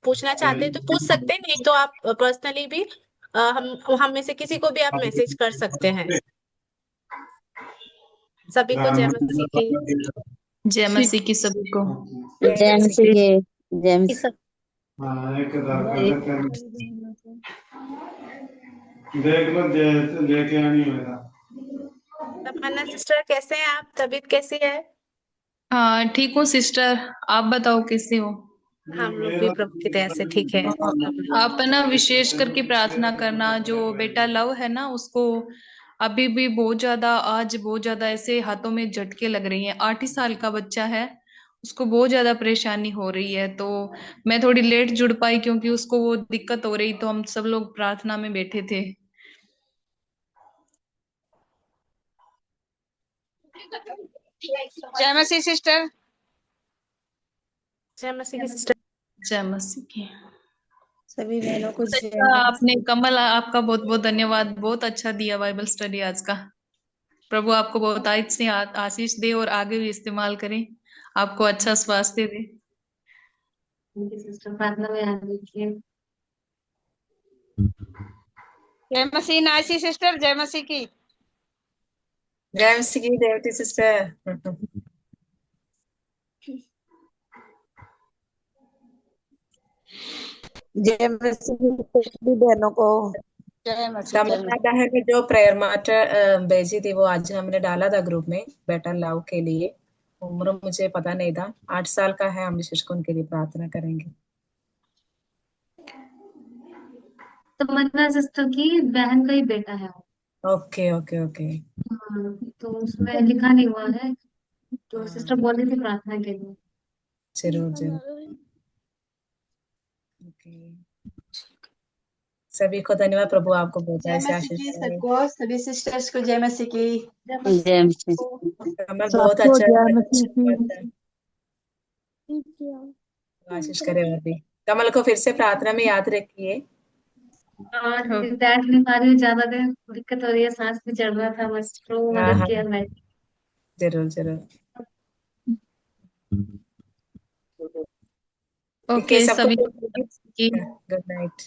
पूछना चाहते हैं तो पूछ सकते हैं, नहीं तो आप पर्सनली भी हम में से किसी को भी आप मैसेज कर सकते हैं। सभी को जय मसीह की। जय मसीह की सभी को। जय मसीह के। जय इस मसीह। देख लो लेके आनी होगा। तमन्ना सिस्टर कैसे हैं आप? तबीयत कैसी है? हाँ ठीक हूँ सिस्टर, आप बताओ कैसे हो? हम लोग भी प्रभु की दया से ठीक है। आप ना विशेष करके प्रार्थना करना, जो बेटा लव है ना उसको अभी भी बहुत ज्यादा, आज बहुत ज्यादा ऐसे हाथों में झटके लग रही हैं। 8 ही साल का बच्चा है, उसको बहुत ज्यादा परेशानी हो रही है। तो मैं थोड़ी लेट जुड़ पाई क्योंकि उसको वो दिक्कत हो रही, तो हम सब लोग प्रार्थना में बैठे थे। जय मसीह सिस्टर। जय मसीह की सिस्टर। जय मसीह की। सभी बहनों को जय अच्छा, मसीह। आपने कमल, आपका बहुत बहुत धन्यवाद, बहुत अच्छा दिया बाइबल स्टडी आज का। प्रभु आपको बहुत आशीष दे और आगे भी इस्तेमाल करें, आपको अच्छा स्वास्थ्य दे। सिस्टर प्रार्थना में याद रखिए। जय मसीह नायसी सिस्टर, जय मसीह की। जय मसीह की देवती सिस्टर। जय मसीह की सभी बहनों को जय मसीह। जय तमन्ना मसीह। बहन ने जो प्रेयर माटर भेजी थी वो आज हमने डाला था ग्रुप में, बेटर लव के लिए। उम्र मुझे पता नहीं था, 8 साल का है। हम विशेष को उनके लिए प्रार्थना करेंगे। तमन्ना सिस्टर की बहन का ही बेटा है वो। Okay okay okay. तो उसमें लिखा नहीं हुआ है, तो सिस्टर हाँ, बोल रही थी प्रार्थना के लिए। जरूर जरूर। ओके, सभी को धन्यवाद। प्रभु आपको बहुत जय ऐसे मसीह आशीष की दे। सबको, सभी सिस्टर्स को जय मसीह की। जय मसीह। कमल बहुत सबको अच्छा जय मसीह अच्छा की। आशीष करे। और भी कमल को फिर से प्रार्थना में याद रखिए। और बैठ नहीं पा रही हूँ, ज्यादा देर दिक्कत हो रही है, सांस भी चढ़ रहा था, बस प्रभु हाँ मदद हाँ, किया मैं। जरूर जरूर। ठीक है ओके सबको। सभी की। Good night.